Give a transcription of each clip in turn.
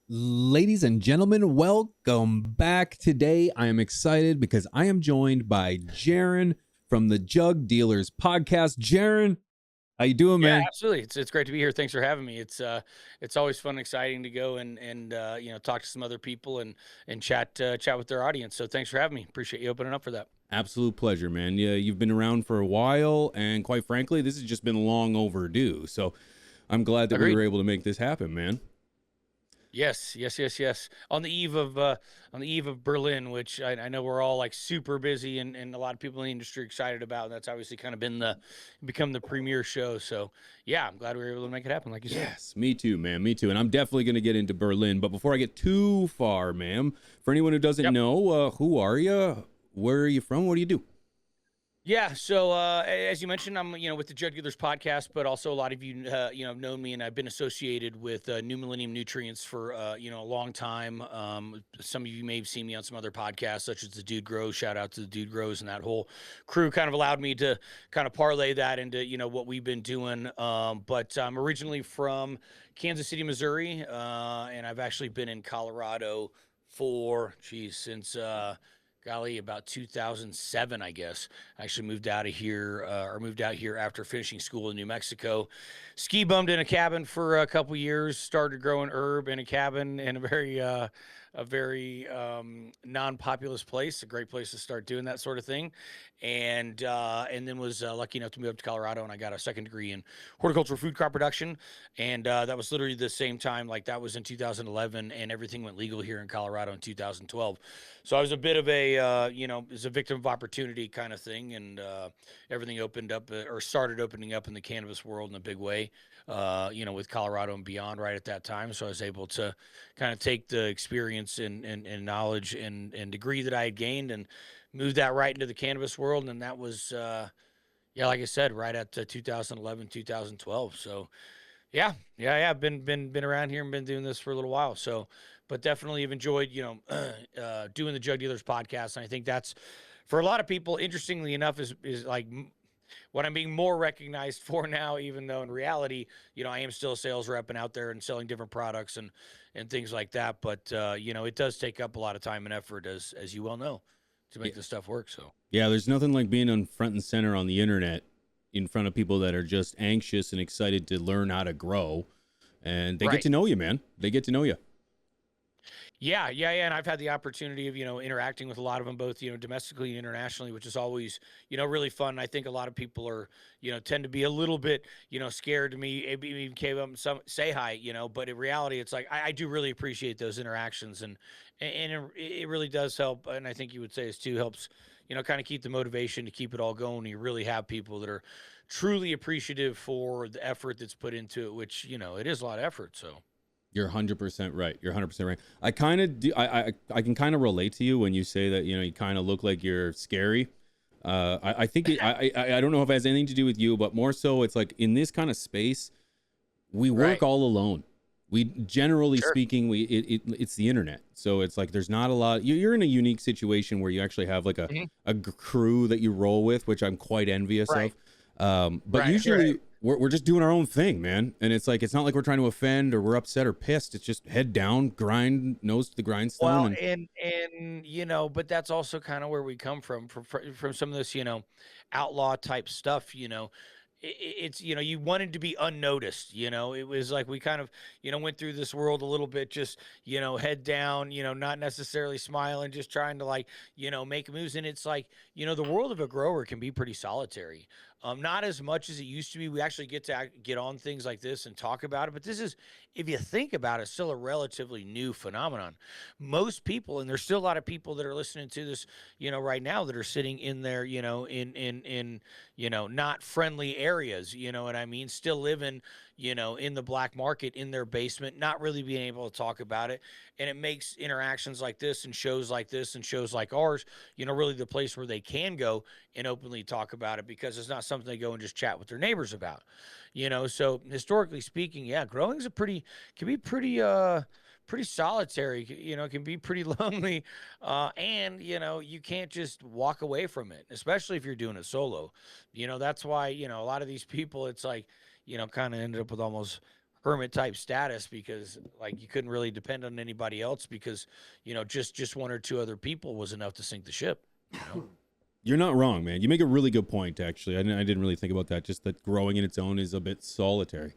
Ladies and gentlemen, welcome back. Today I am excited because I am joined by Jerin from the Jug Dealers Podcast. Jerin, how you doing, Yeah, man? absolutely. It's great to be here. Thanks for having me. It's always fun and exciting to go and talk to some other people and chat with their audience. So thanks for having me. Appreciate you opening up for that. Absolute pleasure, man. Yeah, you've been around for a while, and quite frankly, this has just been long overdue. So I'm glad that we Agreed. were able to make this happen, man. Yes. On the eve of Berlin, which I know we're all like super busy and a lot of people in the industry are excited about. And that's obviously kind of become the premier show. So yeah, I'm glad we were able to make it happen, like you said. Yes, me too, man. Me too. And I'm definitely going to get into Berlin. But before I get too far, ma'am, for anyone who doesn't Yep. know, who are you? Where are you from? What do you do? Yeah, so as you mentioned, I'm with the Jug Dealers podcast, but also a lot of you have known me, and I've been associated with New Millennium Nutrients for a long time. Some of you may have seen me on some other podcasts, such as the Dude Grows. Shout out to the Dude Grows, and that whole crew kind of allowed me to kind of parlay that into what we've been doing. But I'm originally from Kansas City, Missouri, and I've actually been in Colorado since. Golly, about 2007, I guess. I actually moved out here after finishing school in New Mexico. Ski bummed in a cabin for a couple years. Started growing herb in a cabin in a very non-populous place. A great place to start doing that sort of thing. And then was lucky enough to move up to Colorado, and I got a second degree in horticultural food crop production. And that was literally the same time, like that was in 2011, and everything went legal here in Colorado in 2012. So I was a bit of as a victim of opportunity kind of thing, and everything opened up or started opening up in the cannabis world in a big way, with Colorado and beyond right at that time. So I was able to kind of take the experience and knowledge and degree that I had gained and move that right into the cannabis world. And that was, like I said, right at 2011, 2012. So yeah. Been around here and been doing this for a little while. So, but definitely have enjoyed, doing the Jug Dealers podcast. And I think that's for a lot of people, interestingly enough, is like what I'm being more recognized for now, even though in reality, I am still a sales rep and out there and selling different products and things like that. But, it does take up a lot of time and effort, as you well know, to Yeah, make this stuff work. So, yeah, there's nothing like being on front and center on the internet in front of people that are just anxious and excited to learn how to grow. And they get right. to know you, man. They get to know you. Yeah. And I've had the opportunity of, interacting with a lot of them, both, domestically and internationally, which is always, really fun. I think a lot of people are, tend to be a little bit, scared to me, even came up and say hi, but in reality, it's like, I do really appreciate those interactions and it really does help. And I think you would say this too helps, kind of keep the motivation to keep it all going. You really have people that are truly appreciative for the effort that's put into it, which, it is a lot of effort. So. You're 100% right. You're 100% right. I kind of do. I can kind of relate to you when you say that, you kind of look like you're scary. I think I don't know if it has anything to do with you, but more so it's like in this kind of space, we work Right. all alone. We generally Sure. speaking, it's the internet. So it's like there's not a lot. You're in a unique situation where you actually have like Mhm. a crew that you roll with, which I'm quite envious Right. of. But Right. usually we're just doing our own thing, man. And it's like it's not like we're trying to offend or we're upset or pissed. It's just head down, grind, nose to the grindstone, Well, and and but that's also kind of where we come from some of this, outlaw type stuff, it's you wanted to be unnoticed, it was like we kind of went through this world a little bit just head down, not necessarily smiling, just trying to like make moves. And it's like the world of a grower can be pretty solitary, not as much as it used to be. We actually get to get on things like this and talk about it, but this is, if you think about it, still a relatively new phenomenon. Most people, and there's still a lot of people that are listening to this right now, that are sitting in there in not friendly areas, you know what I mean? Still living, in the black market in their basement, not really being able to talk about it. And it makes interactions like this and shows like this and shows like ours, really the place where they can go and openly talk about it, because it's not something they go and just chat with their neighbors about, So historically speaking, yeah, growing's can be pretty solitary, it can be pretty lonely. And, you can't just walk away from it, especially if you're doing it solo. That's why, a lot of these people, it's like, kind of ended up with almost hermit type status because like you couldn't really depend on anybody else because just one or two other people was enough to sink the ship. You're not wrong, man. You make a really good point, actually. I didn't really think about that. Just that growing in its own is a bit solitary.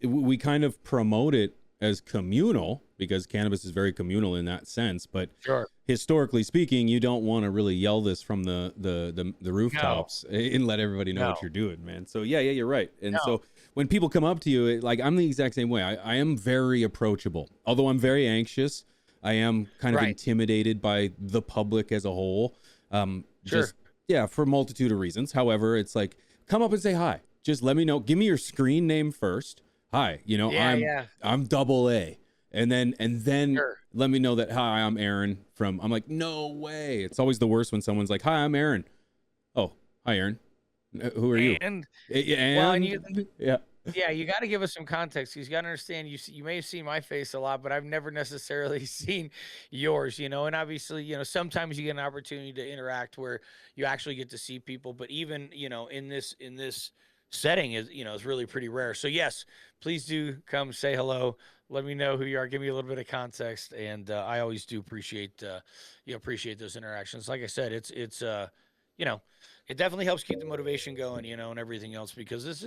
We kind of promote it as communal because cannabis is very communal in that sense. But Sure. historically speaking, you don't want to really yell this from the rooftops and let everybody know what you're doing, man. So yeah, you're right. And so when people come up to you, like I'm the exact same way. I am very approachable, although I'm very anxious. I am kind of intimidated by the public as a whole. Just for a multitude of reasons. However, it's like, come up and say hi. Just let me know. Give me your screen name first. Hi, I'm double A. And then let me know that, hi, I'm Aaron I'm like, no way. It's always the worst when someone's like, hi, I'm Aaron. Oh, hi, Aaron. Who are you? Yeah, you got to give us some context. You got to understand. You may have seen my face a lot, but I've never necessarily seen yours. And obviously, sometimes you get an opportunity to interact where you actually get to see people. But even in this setting is really pretty rare. So yes, please do come say hello. Let me know who you are. Give me a little bit of context, and I always do appreciate appreciate those interactions. Like I said, it's it definitely helps keep the motivation going, and everything else because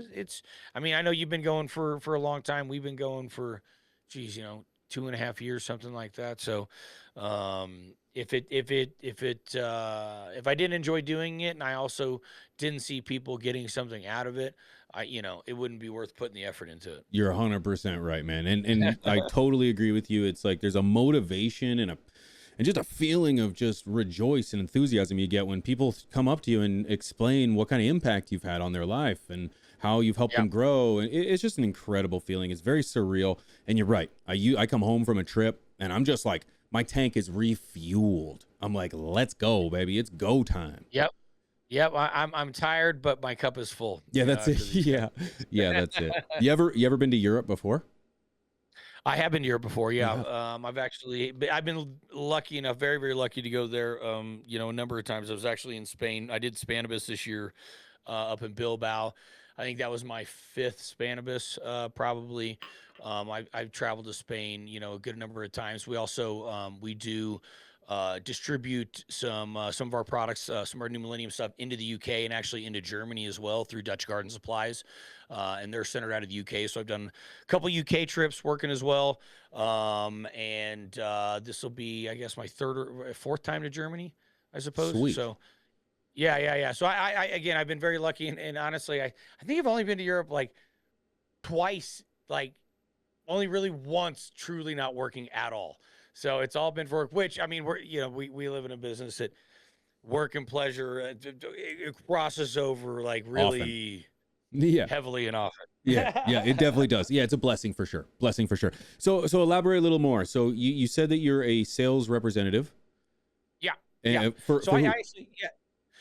I mean, I know you've been going for a long time. We've been going for, 2.5 years, something like that. So, if I didn't enjoy doing it and I also didn't see people getting something out of it, it wouldn't be worth putting the effort into it. You're 100% right, man. And I totally agree with you. It's like, there's a motivation and just a feeling of just rejoice and enthusiasm you get when people come up to you and explain what kind of impact you've had on their life and how you've helped them grow. And it's just an incredible feeling. It's very surreal. And you're right. I come home from a trip and I'm just like, my tank is refueled. I'm like, let's go, baby. It's go time. Yep. I'm tired, but my cup is full. Yeah, that's it. Yeah, that's it. You ever been to Europe before? I have been to Europe before. Yeah. I've been lucky enough, very, very lucky to go there. A number of times. I was actually in Spain. I did Spanibus this year, up in Bilbao. I think that was my 5th Spanibus, probably. I've traveled to Spain, a good number of times. We also, we do distribute some of our products, some of our New Millennium stuff into the UK and actually into Germany as well through Dutch Garden Supplies. And they're centered out of the UK. So I've done a couple UK trips working as well. And this will be, I guess, my 3rd or 4th time to Germany, I suppose. Sweet. So yeah. So I again, I've been very lucky. And honestly, I think I've only been to Europe like twice, like only really once truly not working at all. So it's all been for work, which, I mean, we live in a business that work and pleasure it crosses over like really heavily and often. Yeah, it definitely does. Yeah, it's a blessing for sure. So elaborate a little more. So you said that you're a sales representative. Yeah.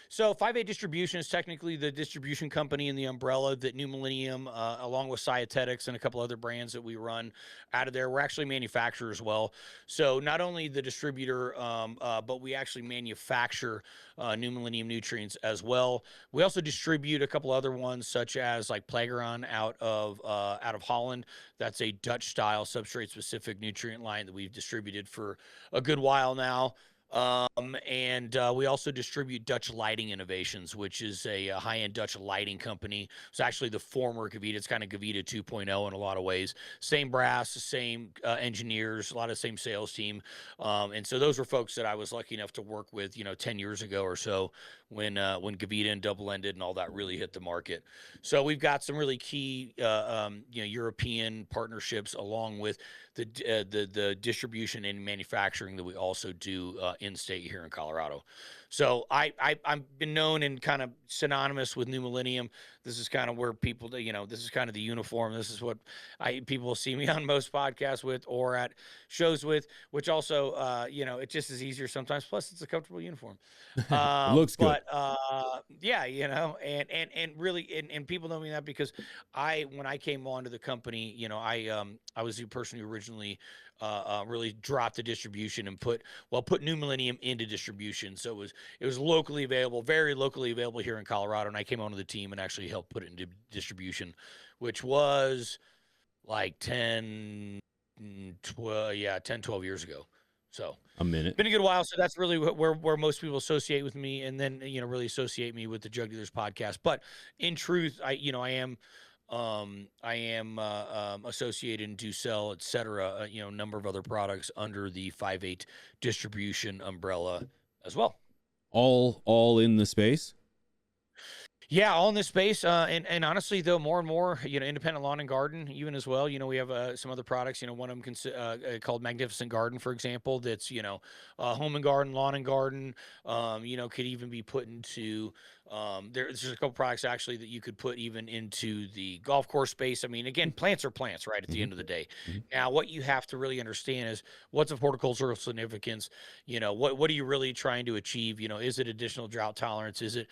So 5A Distribution is technically the distribution company in the umbrella that New Millennium, along with Scientetics and a couple other brands that we run out of there, we're actually manufacturers as well. So not only the distributor, but we actually manufacture New Millennium nutrients as well. We also distribute a couple other ones, such as like Plageron out of Holland. That's a Dutch style substrate specific nutrient line that we've distributed for a good while now. And we also distribute Dutch Lighting Innovations, which is a high-end Dutch lighting company. It's actually the former Gavita. It's kind of Gavita 2.0 in a lot of ways. Same brass, same engineers, a lot of same sales team. And so those were folks that I was lucky enough to work with, 10 years ago or so when Gavita and Double Ended and all that really hit the market. So we've got some really key, European partnerships along with the distribution and manufacturing that we also do in state here in Colorado. So I've been known and kind of synonymous with New Millennium. This is kind of where people, this is kind of the uniform. This is what people see me on most podcasts with or at shows with, which also, it just is easier sometimes. Plus, it's a comfortable uniform. Looks good. But yeah, and really, and people know me that because when I came onto the company, I was the person who originally really dropped the distribution and put New Millennium into distribution. So it was locally available, very locally available here in Colorado. And I came onto the team and actually helped put it into distribution, which was like 10, 12, yeah, 10, 12 years ago. So A minute. been a good while. So that's really where most people associate with me, and then really associate me with the Jug Dealers podcast. But in truth, I am associated and do sell, etc. A number of other products under the 5/8 distribution umbrella as well. All in the space. Yeah, all in this space, and honestly, though, more and more, independent lawn and garden, even as well. We have some other products. One of them called Magnificent Garden, for example. That's home and garden, lawn and garden. Could even be put into. There's just a couple products actually that you could put even into the golf course space. I mean, again, plants are plants, right? At the end of the day. Now, what you have to really understand is what's of horticultural significance. What are you really trying to achieve? Is it additional drought tolerance? Is it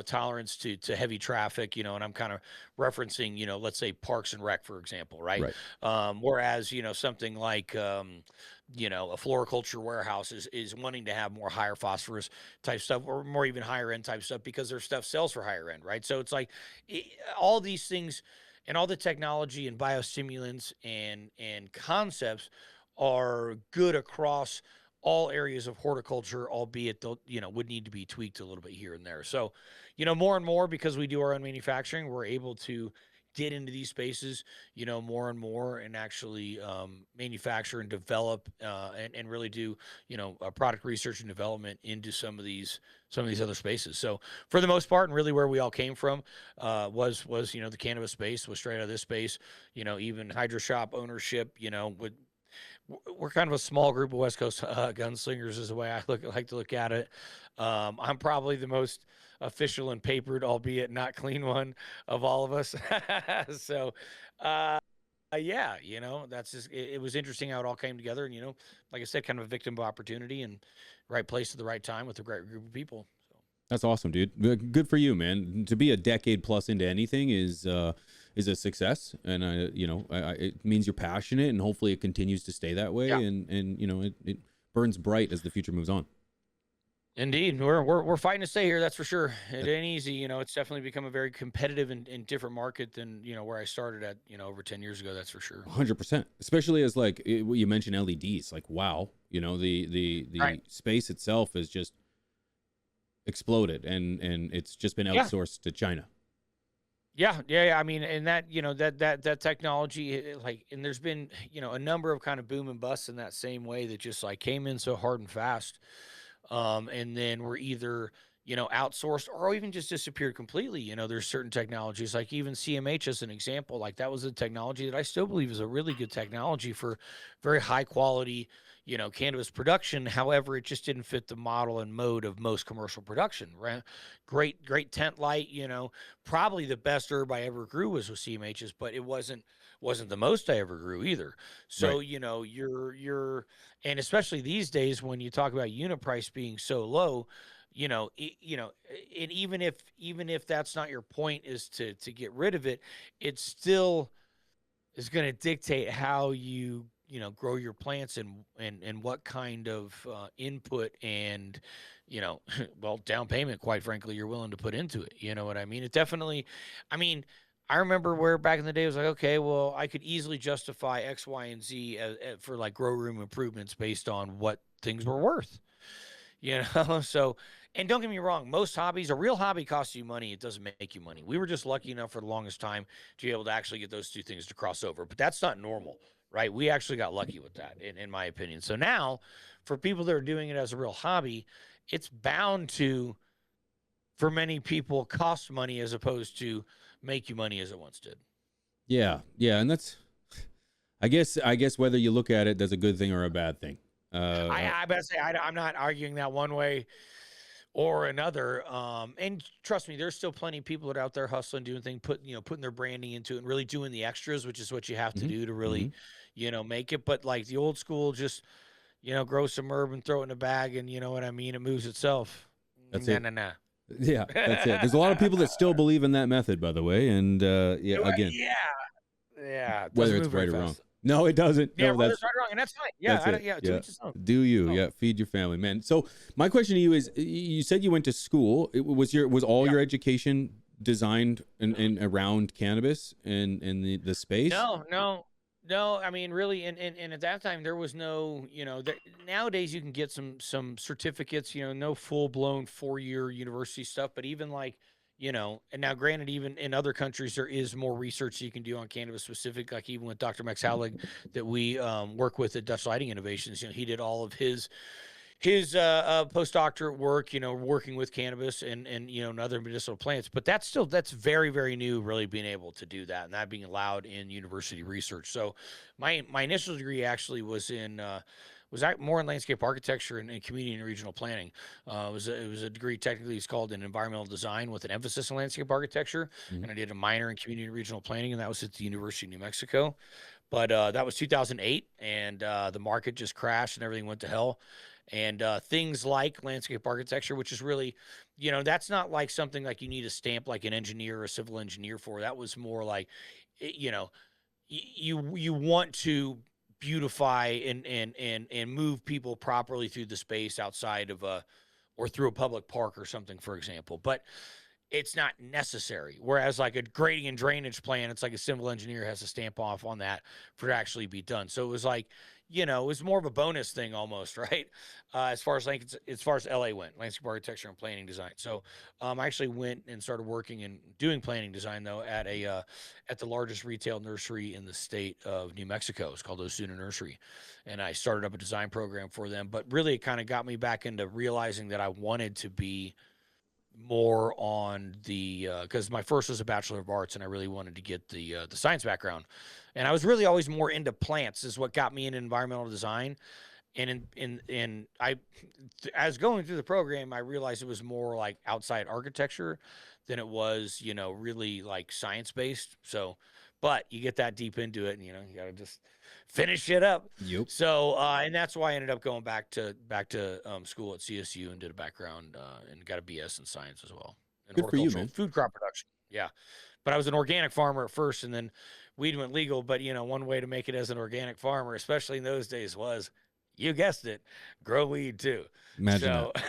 tolerance to heavy traffic? And I'm kind of referencing let's say Parks and Rec, for example, right? Whereas something like a floriculture warehouse is wanting to have more higher phosphorus type stuff, or more even higher end type stuff, because their stuff sells for higher end, right? So it's like all these things and all the technology and biostimulants and concepts are good across all areas of horticulture, albeit they'll, would need to be tweaked a little bit here and there. So, more and more, because we do our own manufacturing, we're able to get into these spaces, more and more, and actually manufacture and develop and really do, product research and development into some of these other spaces. So for the most part, and really where we all came from was the cannabis space, was straight out of this space. Even hydro shop ownership, we're kind of a small group of West Coast gunslingers is the way I like to look at it. I'm probably the most official and papered, albeit not clean one of all of us. So, yeah, that's just, it was interesting how it all came together. And, like I said, kind of a victim of opportunity, and right place at the right time with a great group of people. So. That's awesome, dude. Good for you, man. To be a decade plus into anything is a success, and it means you're passionate, and hopefully it continues to stay that way. Yeah. And it burns bright as the future moves on. Indeed, we're fighting to stay here. That's for sure. It ain't easy. It's definitely become a very competitive and different market than where I started at over 10 years ago. That's for sure. 100%. Especially as you mentioned LEDs. Like, wow, the right. Space itself has just exploded, and it's just been outsourced to China. Yeah. I mean, and that that technology, and there's been a number of kind of boom and busts in that same way that just came in so hard and fast. And then we're either, outsourced or even just disappeared completely. There's certain technologies, like even CMH as an example, that was a technology that I still believe is a really good technology for very high quality, cannabis production. However, it just didn't fit the model and mode of most commercial production, right? Great tent light, probably the best herb I ever grew was with CMHs, but it wasn't the most I ever grew either. So, right. You're, and especially these days when you talk about unit price being so low, and even if that's not your point, is to get rid of it, it still is going to dictate how you grow your plants and what kind of input and down payment, quite frankly, you're willing to put into it. You know what I mean? It definitely, I remember where back in the day it was like, okay, well, I could easily justify X, Y, and Z for grow room improvements based on what things were worth, So, and don't get me wrong, most hobbies, a real hobby costs you money. It doesn't make you money. We were just lucky enough for the longest time to be able to actually get those two things to cross over, but that's not normal, right? We actually got lucky with that, in my opinion. So now, for people that are doing it as a real hobby, it's bound to, for many people, cost money as opposed to make you money as it once did. Yeah, and that's, I guess whether you look at it as a good thing or a bad thing. I better say I'm not arguing that one way or another. And trust me, there's still plenty of people that are out there hustling, doing things, putting their branding into it, and really doing the extras, which is what you have to do to really, make it. But the old school, just grow some herb and throw it in a bag, and you know what I mean, it moves itself. That's it. Nah. Yeah, that's it. There's a lot of people that still believe in that method, by the way, and again, yeah, whether it's right or wrong. No, it doesn't. Yeah, no, whether it's right or wrong, and that's fine. Yeah, do you? Feed your family, man. So my question to you is: you said you went to school. Was all your education designed and around cannabis and the space? No. No, I mean, really, and at that time there was no, nowadays you can get some certificates, no full blown 4 year university stuff, but even like, and now granted, even in other countries there is more research you can do on cannabis specific, like even with Dr. Max Hallig that we work with at Dutch Lighting Innovations. He did all of his postdoctorate work, working with cannabis and other medicinal plants. But that's very, very new, really being able to do that and that being allowed in university research. So my initial degree actually was more in landscape architecture and community and regional planning. It was a degree, technically it's called in environmental design with an emphasis in landscape architecture. Mhm. And I did a minor in community and regional planning, and that was at the University of New Mexico. But that was 2008, and the market just crashed and everything went to hell. And things like landscape architecture, which is really, that's not like something like you need a stamp like an engineer or a civil engineer for. That was more like, you want to beautify and move people properly through the space outside of or through a public park or something, for example. But it's not necessary. Whereas like a grading and drainage plan, it's like a civil engineer has to stamp off on that for it to actually be done. So it was like, it was more of a bonus thing almost, right? As far as LA went, landscape architecture and planning design. So I actually went and started working and doing planning design though at at the largest retail nursery in the state of New Mexico. It's called Osuna Nursery, and I started up a design program for them. But really, it kind of got me back into realizing that I wanted to be more on the because my first was a Bachelor of Arts and I really wanted to get the science background, and I was really always more into plants is what got me in environmental design. And as going through the program, I realized it was more like outside architecture than it was, really like science based. So, but you get that deep into it, and you got to just finish it up. Yep. So, and that's why I ended up going back to school at CSU and did a background and got a BS in science as well, in Good for you, horticulture man. and food crop production. Yeah, but I was an organic farmer at first, and then weed went legal. But one way to make it as an organic farmer, especially in those days, was you guessed it, grow weed too. Imagine that. So,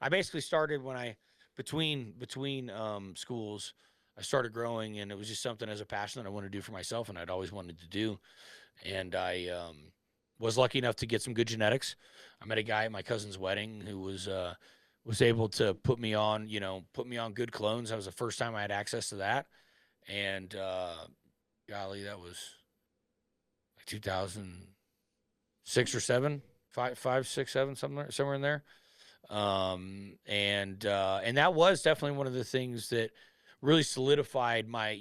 I basically started when I between schools. I started growing, and it was just something as a passion that I wanted to do for myself, and I'd always wanted to do. And I was lucky enough to get some good genetics. I met a guy at my cousin's wedding who was able to put me on good clones. That was the first time I had access to that, and golly, that was like 2006 or seven, five, six, seven, somewhere in there. And that was definitely one of the things that really solidified my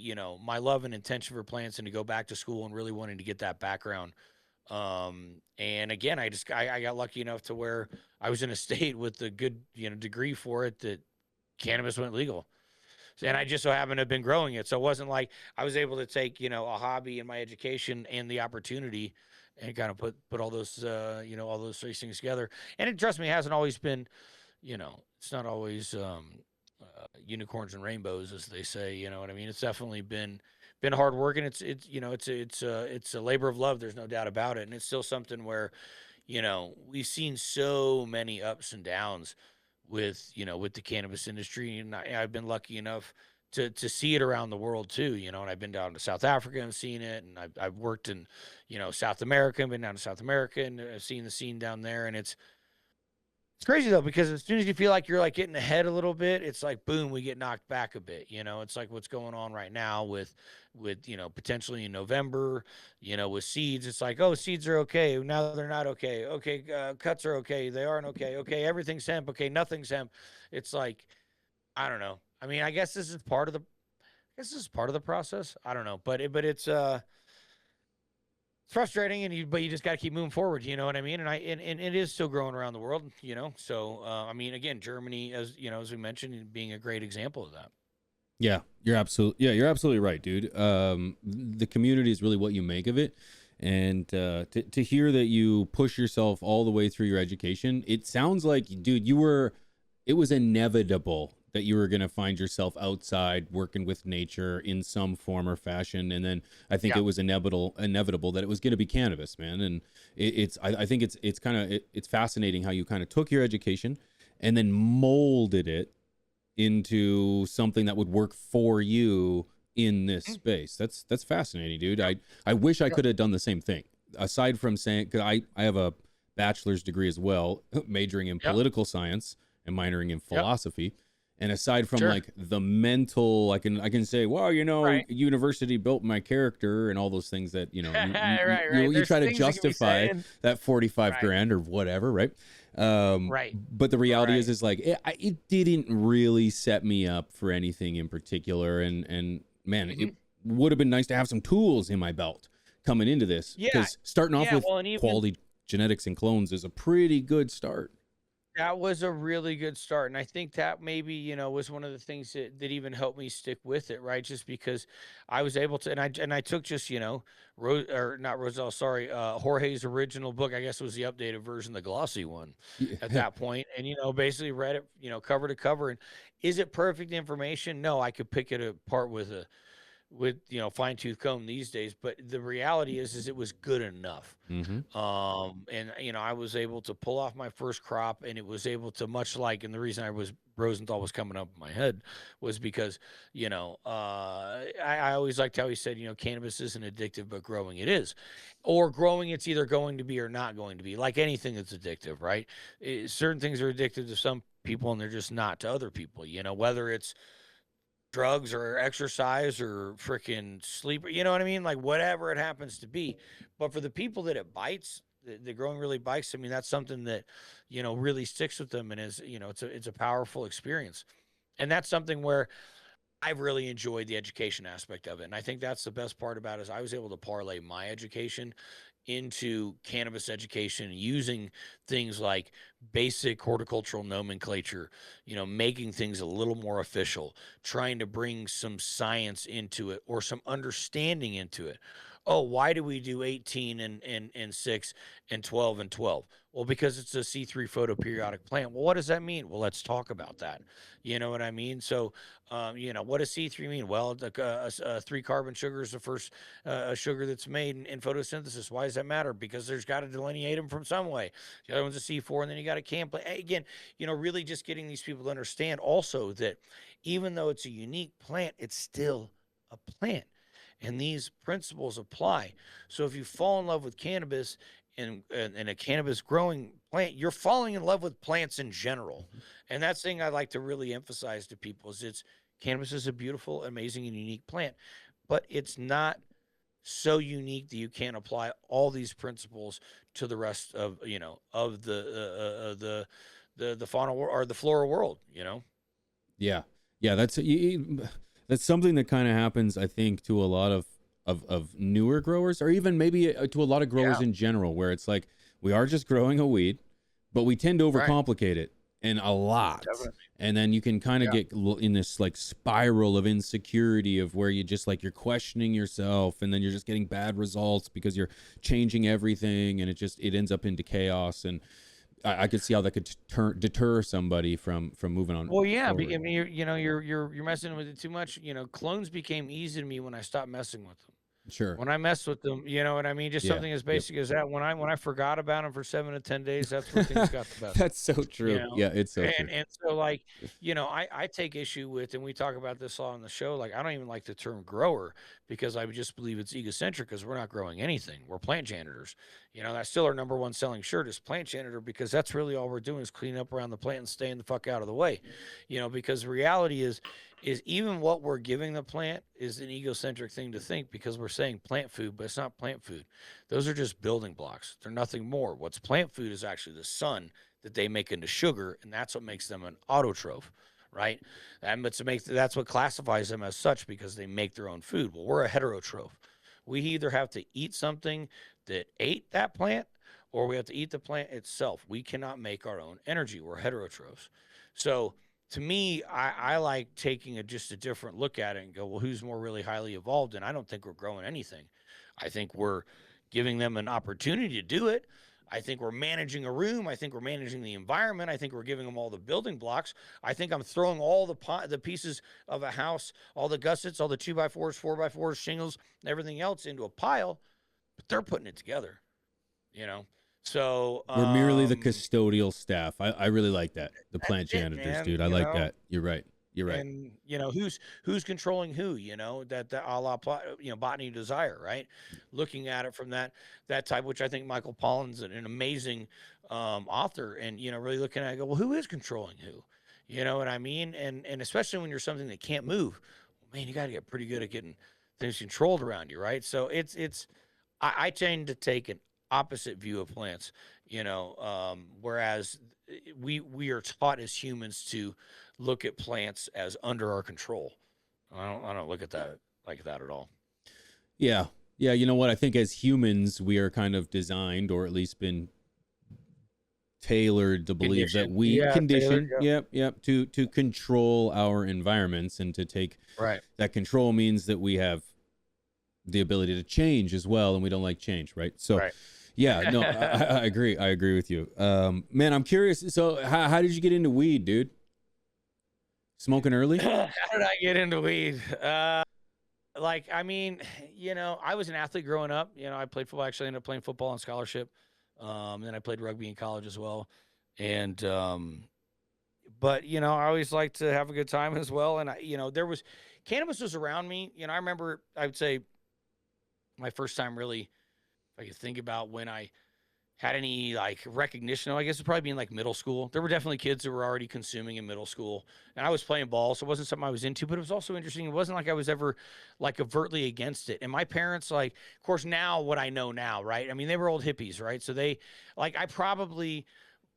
love and intention for plants and to go back to school and really wanting to get that background. And again, I got lucky enough to where I was in a state with a good, degree for it that cannabis went legal. And I just so happened to have been growing it. So it wasn't like I was able to take, a hobby and my education and the opportunity and kind of put all those, all those three things together. And trust me, it hasn't always been, it's not always unicorns and rainbows, as they say. You know what I mean? It's definitely been hard work, and it's a labor of love. There's no doubt about it, and it's still something where, we've seen so many ups and downs with the cannabis industry, and I've been lucky enough to see it around the world too. And I've been down to South Africa and seen it, and I've worked in South America, and been down to South America, and I've seen the scene down there, and it's crazy though, because as soon as you feel like you're like getting ahead a little bit, it's like boom, we get knocked back a bit. It's like what's going on right now with potentially in November, with seeds. It's like, oh, seeds are okay, now they're not okay. Okay, cuts are okay, they aren't okay. Okay, everything's hemp. Okay, nothing's hemp. It's like, I don't know. I mean, I guess this is part of the process. I don't know, but it's frustrating, but you just got to keep moving forward. You know what I mean? And it is still growing around the world. So I mean, again, Germany, as we mentioned, being a great example of that. Yeah, you're absolutely right, dude. The community is really what you make of it. And to hear that you push yourself all the way through your education, it sounds like, dude, it was inevitable that you were going to find yourself outside working with nature in some form or fashion. And then I think it was inevitable that it was going to be cannabis, man. And I think it's fascinating how you kind of took your education and then molded it into something that would work for you in this space. That's fascinating, dude. I wish I could have done the same thing. Aside from saying, because I have a bachelor's degree as well, majoring in Yep. political science and minoring in philosophy. And aside from Sure. like the mental, I can say, well, Right. university built my character and all those things that Right. you There's try to things that can be justify said. that 45 Right. grand or whatever, right? Right. But the reality Right. is like it didn't really set me up for anything in particular, and man, it would have been nice to have some tools in my belt coming into this, Yeah. because starting off Yeah. with Well, and even quality genetics and clones is a pretty good start. that was a really good start, and I think that maybe, was one of the things that even helped me stick with it, right? Just because I was able to, and I took just, or not Roselle, sorry, Jorge's original book. I guess it was the updated version, the glossy one, at that point, and basically read it, cover to cover. And is it perfect information? No, I could pick it apart with fine tooth comb these days, but the reality is it was good enough. And I was able to pull off my first crop, and it was able to, much like, and the reason Rosenthal was coming up in my head was because I always liked how he said, cannabis isn't addictive, but growing it is, or growing it's either going to be or not going to be, like anything that's addictive, right? Certain things are addictive to some people and they're just not to other people, whether it's drugs or exercise or freaking sleep, you know what I mean? Like whatever it happens to be. But for the people that it bites, the growing really bites, I mean, that's something that, really sticks with them and is, it's a powerful experience. And that's something where I've really enjoyed the education aspect of it. And I think that's the best part about it, is I was able to parlay my education into cannabis education using things like basic horticultural nomenclature, making things a little more official, trying to bring some science into it or some understanding into it. Oh, why do we do 18 and 6 and 12 and 12? Well, because it's a C3 photoperiodic plant. Well, what does that mean? Well, let's talk about that. You know what I mean? So, what does C3 mean? Well, the 3 carbon sugar is the first sugar that's made in photosynthesis. Why does that matter? Because there's got to delineate them from some way. The other one's a C4, and then you got a camp. Again, really just getting these people to understand also that even though it's a unique plant, it's still a plant. And these principles apply. So if you fall in love with cannabis and a cannabis growing plant, you're falling in love with plants in general. And that's the thing I like to really emphasize to people is cannabis is a beautiful, amazing, and unique plant, but it's not so unique that you can't apply all these principles to the rest of of the fauna or the flora world. Yeah, that's something that kind of happens, I think, to a lot of newer growers, or even maybe to a lot of growers in general, where it's like we are just growing a weed, but we tend to overcomplicate it and a lot. Definitely. And then you can kind of get in this like spiral of insecurity of where you just like you're questioning yourself, and then you're just getting bad results because you're changing everything, and it ends up into chaos. And I could see how that could deter somebody from moving on. Well, yeah, forward. I mean, you're messing with it too much. Clones became easy to me when I stopped messing with them. Sure. When I messed with them, you know what I mean? Just something as basic as that. When I forgot about them for 7 to 10 days, that's when things got the best. That's so true. Yeah, it's so true. And so, like, I take issue with, and we talk about this all on the show, like, I don't even like the term grower, because I just believe it's egocentric, because we're not growing anything. We're plant janitors. That's still our number one selling shirt is plant janitor, because that's really all we're doing is cleaning up around the plant and staying the fuck out of the way. Because the reality is even what we're giving the plant is an egocentric thing to think, because we're saying plant food, but it's not plant food. Those are just building blocks. They're nothing more. What's plant food is actually the sun that they make into sugar, and that's what makes them an autotroph, right? And that's what classifies them as such, because they make their own food. Well, we're a heterotroph. We either have to eat something that ate that plant, or we have to eat the plant itself. We cannot make our own energy. We're heterotrophs. So to me, I like taking just a different look at it and go, well, who's more really highly evolved? And I don't think we're growing anything. I think we're giving them an opportunity to do it. I think we're managing a room. I think we're managing the environment. I think we're giving them all the building blocks. I think I'm throwing all the pieces of a house, all the gussets, all the 2x4s, 4x4s, shingles, and everything else into a pile, but they're putting it together, So we're merely the custodial staff. I really like that. The plant it, janitors, man, dude. I like that. You're right. You're right. And who's controlling who, that a la botany and desire, right? Looking at it from that type, which I think Michael Pollan's an amazing author, and really looking at it, go, well, who is controlling who, you know what I mean? And especially when you're something that can't move, man, you got to get pretty good at getting things controlled around you, right? So I tend to take an opposite view of plants, whereas we are taught as humans to look at plants as under our control. I don't look at that like that at all. Yeah. Yeah. You know what? I think as humans, we are kind of designed, or at least been tailored to believe that Conditioned. we Yeah, tailored. condition, yep, to control our environments, and to take Right. that control means that we have the ability to change as well, and we don't like change, right? So, Right. yeah, no, I agree. I agree with you, man. I'm curious. So, how did you get into weed, dude? Smoking early? How did I get into weed? I mean, I was an athlete growing up. I played football. Actually, ended up playing football on scholarship. Then I played rugby in college as well. And but I always liked to have a good time as well. And cannabis was around me. I remember, I would say, my first time really, if I could think about when I had any recognition, I guess it'd probably be in middle school. There were definitely kids who were already consuming in middle school, and I was playing ball, so it wasn't something I was into, but it was also interesting. It wasn't like I was ever overtly against it. And my parents, of course, now what I know now, right? I mean, they were old hippies, right? So they I probably,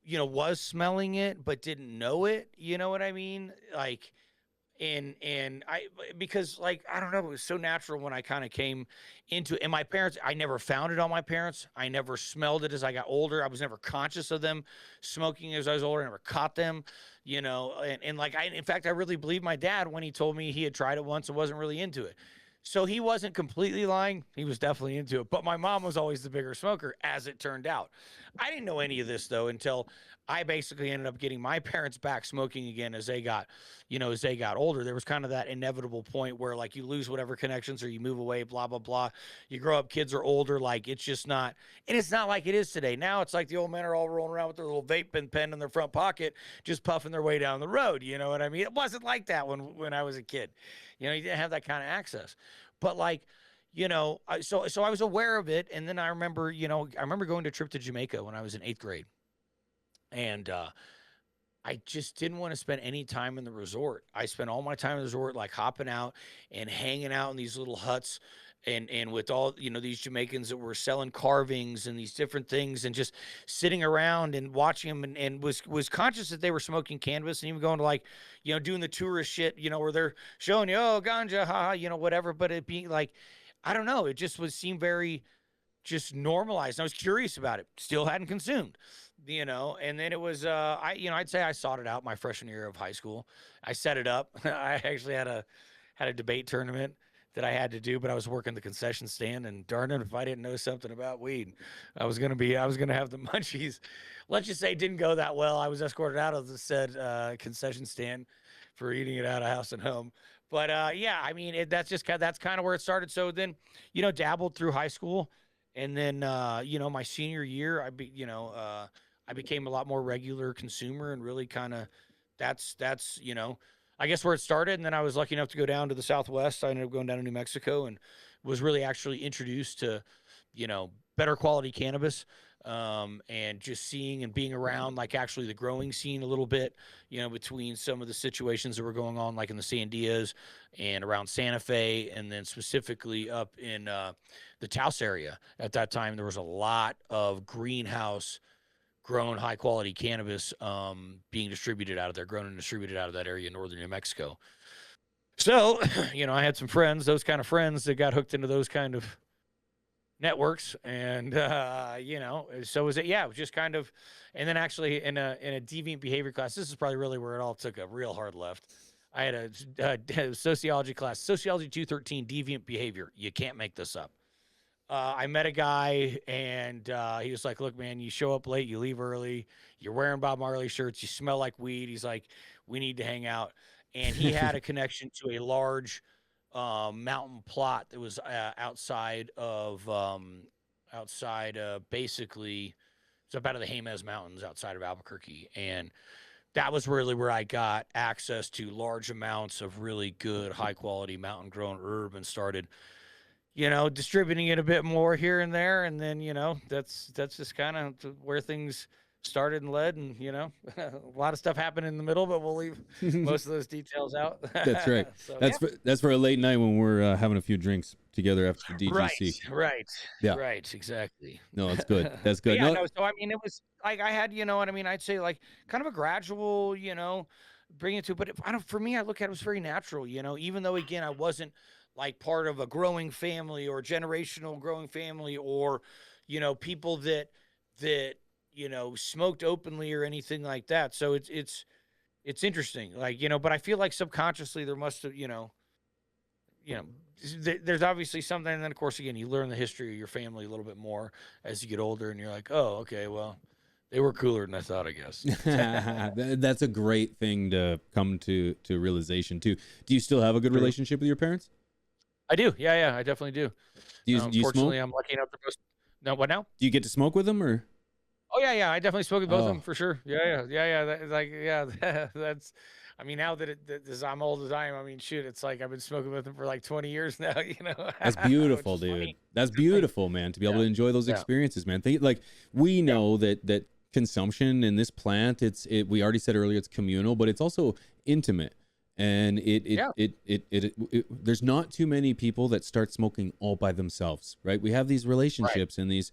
was smelling it, but didn't know it. You know what I mean? And I, because I don't know, it was so natural when I kind of came into it. And my parents, I never found it on my parents. I never smelled it as I got older. I was never conscious of them smoking as I was older. I never caught them, in fact, I really believed my dad when he told me he had tried it once and wasn't really into it. So he wasn't completely lying. He was definitely into it. But my mom was always the bigger smoker, as it turned out. I didn't know any of this, though, until I basically ended up getting my parents back smoking again as they got, older. There was kind of that inevitable point where you lose whatever connections or you move away, blah, blah, blah. You grow up, kids are older. It's just not, and it's not like it is today. Now it's like the old men are all rolling around with their little vape pen in their front pocket, just puffing their way down the road. You know what I mean? It wasn't like that when I was a kid. You didn't have that kind of access. But so I was aware of it. And then I remember going to a trip to Jamaica when I was in 8th grade. And I just didn't want to spend any time in the resort. I spent all my time in the resort, hopping out and hanging out in these little huts, and with all these Jamaicans that were selling carvings and these different things, and just sitting around and watching them, and was conscious that they were smoking cannabis, and even going to doing the tourist shit, where they're showing you, oh, ganja, haha, whatever. But it being I don't know, it just seemed very just normalized. And I was curious about it. Still hadn't consumed, and then it was, I'd say I sought it out my freshman year of high school. I set it up. I actually had a debate tournament that I had to do, but I was working the concession stand, and darn it, if I didn't know something about weed, I was going to have the munchies. Let's just say it didn't go that well. I was escorted out of the said concession stand for eating it out of house and home. But yeah, I mean, that's kind of where it started. So then, dabbled through high school. And then, my senior year, I became a lot more regular consumer, and really kind of that's, I guess where it started. And then I was lucky enough to go down to the Southwest. I ended up going down to New Mexico, and was really actually introduced to, better quality cannabis, and just seeing and being around actually the growing scene a little bit, between some of the situations that were going on in the Sandias and around Santa Fe, and then specifically up in the Taos area. At that time, there was a lot of greenhouse grown high quality cannabis being distributed out of there, grown and distributed out of that area in northern New Mexico. So, I had some friends, those kind of friends, that got hooked into those kind of networks. And so was it. Yeah, it was just kind of. And then actually in a deviant behavior class, this is probably really where it all took a real hard left. I had a sociology class, sociology 213, deviant behavior. You can't make this up. I met a guy, and he was like, look, man, you show up late, you leave early, you're wearing Bob Marley shirts, you smell like weed. He's like, we need to hang out. And he had a connection to a large mountain plot that was outside of basically, it's up out of the Jemez Mountains outside of Albuquerque. And that was really where I got access to large amounts of really good, high quality mountain grown herb and started, distributing it a bit more here and there. And then, that's just kind of where things started and led. And, a lot of stuff happened in the middle, but we'll leave most of those details out. That's right. So, That's for a late night when we're having a few drinks together after the DGC. Right. Exactly. No, that's good. That's good. Yeah, No, no, so I mean, it was like I had, what I mean? I'd say like kind of a gradual, bring it to, but I don't, for me, I look at it was very natural, even though again, I wasn't like part of a growing family or generational growing family or, people that, smoked openly or anything like that. So it's interesting, like, but I feel like subconsciously there must have, there's obviously something. And then of course, again, you learn the history of your family a little bit more as you get older and you're like, oh, okay, well, they were cooler than I thought, I guess. that's a great thing to come to realization too. Do you still have a good relationship with your parents? I do. Yeah, I definitely do. Do you smoke? Fortunately, I'm lucky enough to go. No, what now? Do you get to smoke with them or? Oh yeah, I definitely spoke with both of them for sure. Yeah. That's. I mean, now that as I'm old as I am, I mean, shoot, it's like I've been smoking with them for like 20 years now. That's beautiful, dude. Funny. That's beautiful, man. To be able to enjoy those experiences, man. We know that consumption in this plant, we already said earlier, it's communal, but it's also intimate. And there's not too many people that start smoking all by themselves, right? We have these relationships and these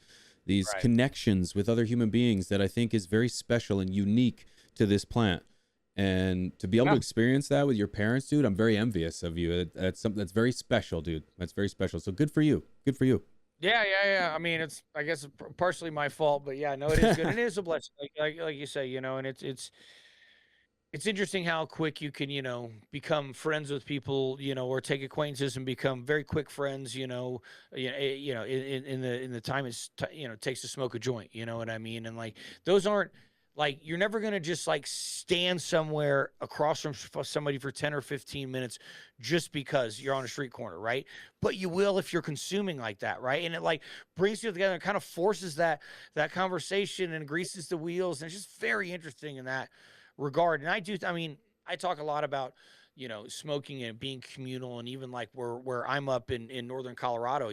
connections with other human beings that I think is very special and unique to this plant. And to be able to experience that with your parents, dude, I'm very envious of you. That's something that's very special, dude. That's very special. So good for you. Good for you. Yeah. I mean, I guess it's partially my fault, but yeah, no, it is good. It is a blessing, like you say, and it's interesting how quick you can, become friends with people, or take acquaintances and become very quick friends, in the time it takes to smoke a joint, you know what I mean? And like, those aren't like, you're never going to just like stand somewhere across from somebody for 10 or 15 minutes just because you're on a street corner. Right. But you will, if you're consuming like that. Right. And it like brings you together and kind of forces that conversation and greases the wheels. And it's just very interesting in that regard. And I talk a lot about, smoking and being communal, and even like where I'm up in northern Colorado,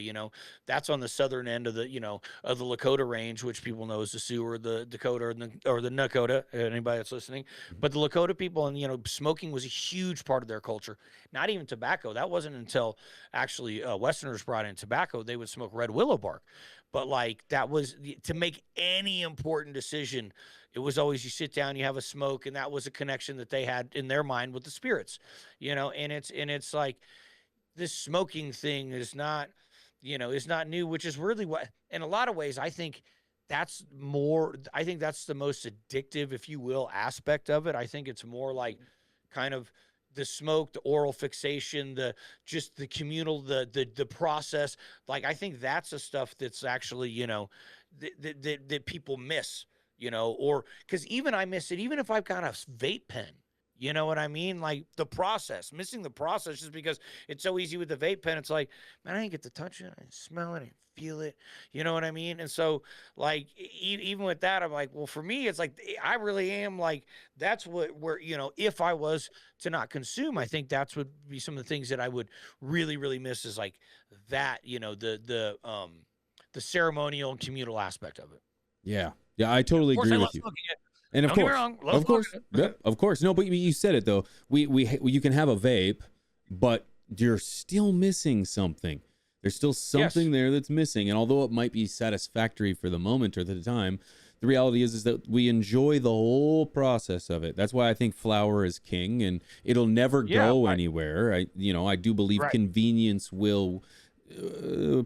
that's on the southern end of the, of the Lakota range, which people know as the Sioux or the Dakota or the Nakota, anybody that's listening. But the Lakota people, and, smoking was a huge part of their culture. Not even tobacco. That wasn't until actually Westerners brought in tobacco. They would smoke red willow bark. But like, that was to make any important decision. It was always you sit down, you have a smoke, and that was a connection that they had in their mind with the spirits, and it's like this smoking thing is not new, which is really what, in a lot of ways, I think that's the most addictive, if you will, aspect of it. I think it's more like kind of the smoke, the oral fixation, the communal, the process. Like, I think that's the stuff that's actually, that people miss, or because even I miss it, even if I've got a vape pen, you know what I mean? Like missing the process just because it's so easy with the vape pen. It's like, man, I didn't get to touch it. I didn't smell it. I didn't feel it. You know what I mean? And so like, even with that, I'm like, well, for me, it's like, I really am like, that's where, if I was to not consume, I think that's would be some of the things that I would really, really miss, is like that, the ceremonial and communal aspect of it. Yeah. Yeah, I totally agree with you. And of course, of course. No, but you said it though. You can have a vape, but you're still missing something. There's still something there that's missing. And although it might be satisfactory for the moment or the time, the reality is that we enjoy the whole process of it. That's why I think flower is king, and it'll never go anywhere. I do believe convenience will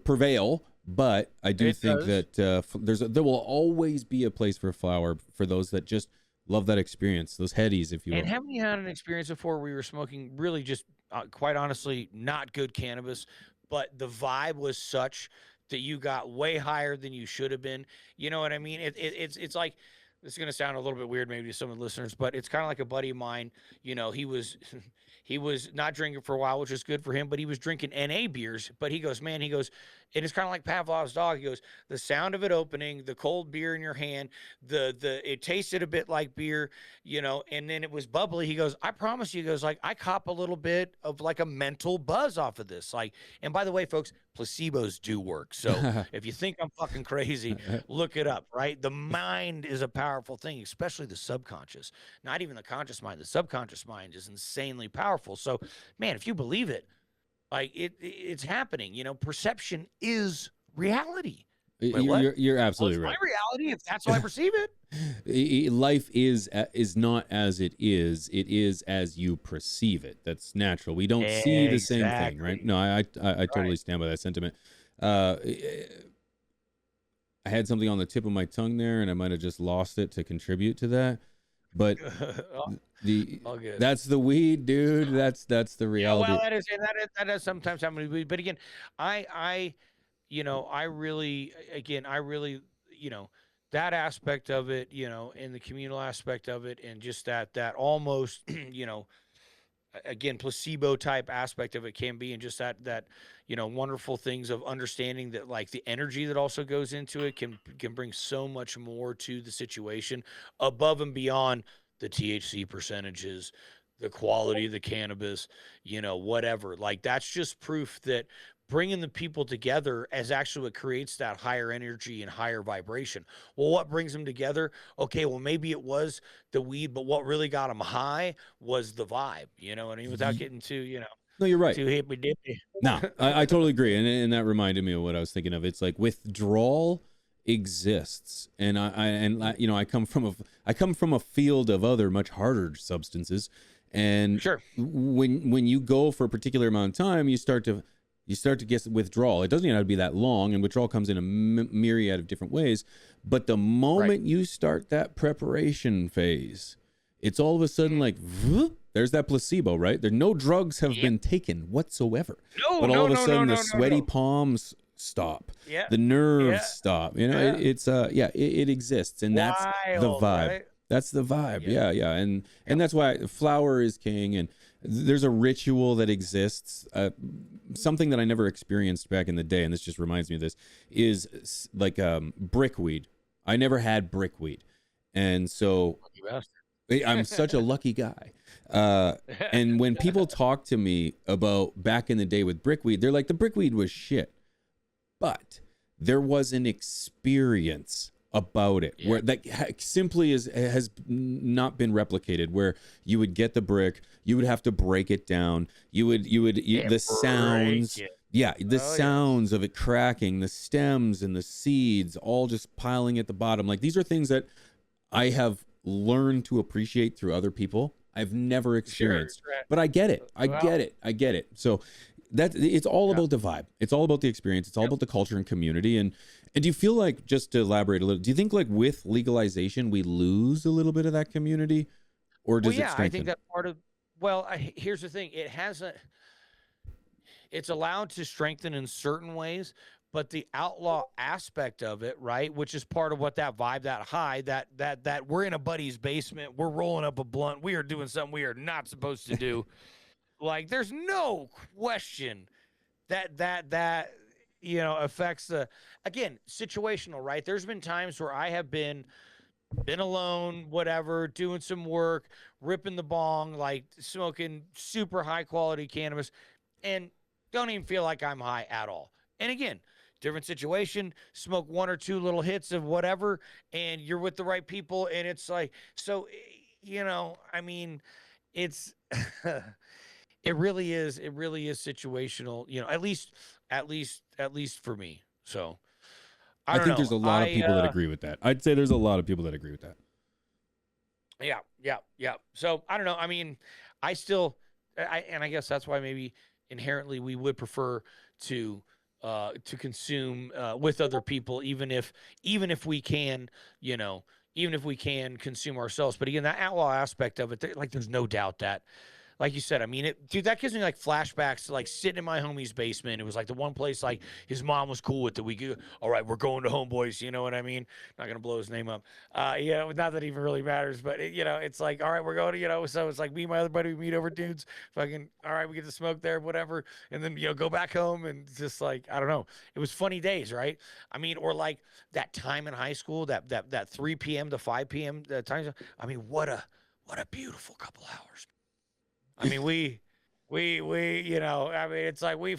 prevail. But I do think that there will always be a place for flower for those that just love that experience, those headies, if you will. And haven't you had an experience before where we were smoking really just, quite honestly, not good cannabis, but the vibe was such that you got way higher than you should have been? You know what I mean? It's like this is going to sound a little bit weird maybe to some of the listeners, but it's kind of like a buddy of mine. He was he was not drinking for a while, which is good for him, but he was drinking NA beers. But he goes, man, he goes, and it's kind of like Pavlov's dog. He goes, the sound of it opening, the cold beer in your hand, the it tasted a bit like beer, and then it was bubbly. He goes, I promise you, he goes, like, I cop a little bit of like a mental buzz off of this. Like, and by the way, folks, placebos do work. So if you think I'm fucking crazy, look it up, right? The mind is a powerful thing, especially the subconscious. Not even the conscious mind. The subconscious mind is insanely powerful. So, man, if you believe it, like it's happening. Perception is reality. Wait, you're absolutely right. My reality, if that's how I perceive it. Life is not as it is. It is as you perceive it. That's natural. We don't see the same thing, right? No, I totally stand by that sentiment. I had something on the tip of my tongue there, and I might have just lost it to contribute to that. But that's the weed, dude. That's the reality. Yeah, well, that is sometimes happen with weed. But again, I really, that aspect of it, and the communal aspect of it, and just that almost, again, placebo type aspect of it can be, and just that wonderful things of understanding that, like, the energy that also goes into it can bring so much more to the situation above and beyond the THC percentages, the quality of the cannabis, whatever. Like, that's just proof that bringing the people together as actually what creates that higher energy and higher vibration. Well, what brings them together? Okay, well, maybe it was the weed, but what really got them high was the vibe. You know what I mean? Without getting too, no, you're right. Too hippy dippy. No, I totally agree, and that reminded me of what I was thinking of. It's like withdrawal exists, and I come from a field of other much harder substances, and sure, when you go for a particular amount of time, you start to get withdrawal. It doesn't even have to be that long, and withdrawal comes in a myriad of different ways. But the moment you start that preparation phase, it's all of a sudden like, whoop, there's that placebo, right? There, no drugs have been taken whatsoever. But all of a sudden, the sweaty palms stop. Yeah. The nerves stop. It exists, and that's the vibe. Right? That's the vibe. Yeah. And that's why flower is king, and there's a ritual that exists. Something that I never experienced back in the day, and this just reminds me of this, is like brickweed. I never had brickweed, and so I'm such a lucky guy. And when people talk to me about back in the day with brickweed, they're like, the brickweed was shit, but there was an experience about it where that simply has not been replicated, where you would get the brick, you would have to break it down, the sounds sounds of it cracking, the stems and the seeds all just piling at the bottom. Like, these are things that I have learned to appreciate through other people. I've never experienced, but I get it. I get it. So it's all about the vibe. It's all about the experience. It's all about the culture and community. And do you feel like, just to elaborate a little, do you think like with legalization, we lose a little bit of that community, or does it strengthen? I think that part of, here's the thing. It's allowed to strengthen in certain ways, but the outlaw aspect of it, right, which is part of what that vibe, that high, that we're in a buddy's basement, we're rolling up a blunt, we are doing something we are not supposed to do. Like, there's no question that affects the, again, situational, right? There's been times where I have been alone, whatever, doing some work, ripping the bong, like smoking super high quality cannabis, and don't even feel like I'm high at all. And again, different situation, smoke one or two little hits of whatever, and you're with the right people, and it's like, so, I mean, it's it really is situational, at least for me. So I think there's a lot of people that agree with that. I'd say there's a lot of people that agree with that. Yeah. So I don't know. I mean, I guess that's why maybe inherently we would prefer to consume with other people, even if we can, even if we can consume ourselves. But again, that outlaw aspect of it, like, there's no doubt that, like you said, I mean, dude, that gives me like flashbacks to like sitting in my homie's basement. It was like the one place like his mom was cool with that we could, all right, we're going to Homeboys. You know what I mean? Not going to blow his name up. Not that even really matters, but it's like, all right, we're going to, so it's like me and my other buddy, we meet over dudes, fucking, all right, we get to smoke there, whatever. And then, go back home and just like, I don't know. It was funny days, right? I mean, or like that time in high school, that 3 p.m. to 5 p.m. Time. I mean, what a beautiful couple hours. I mean, we, I mean, it's like we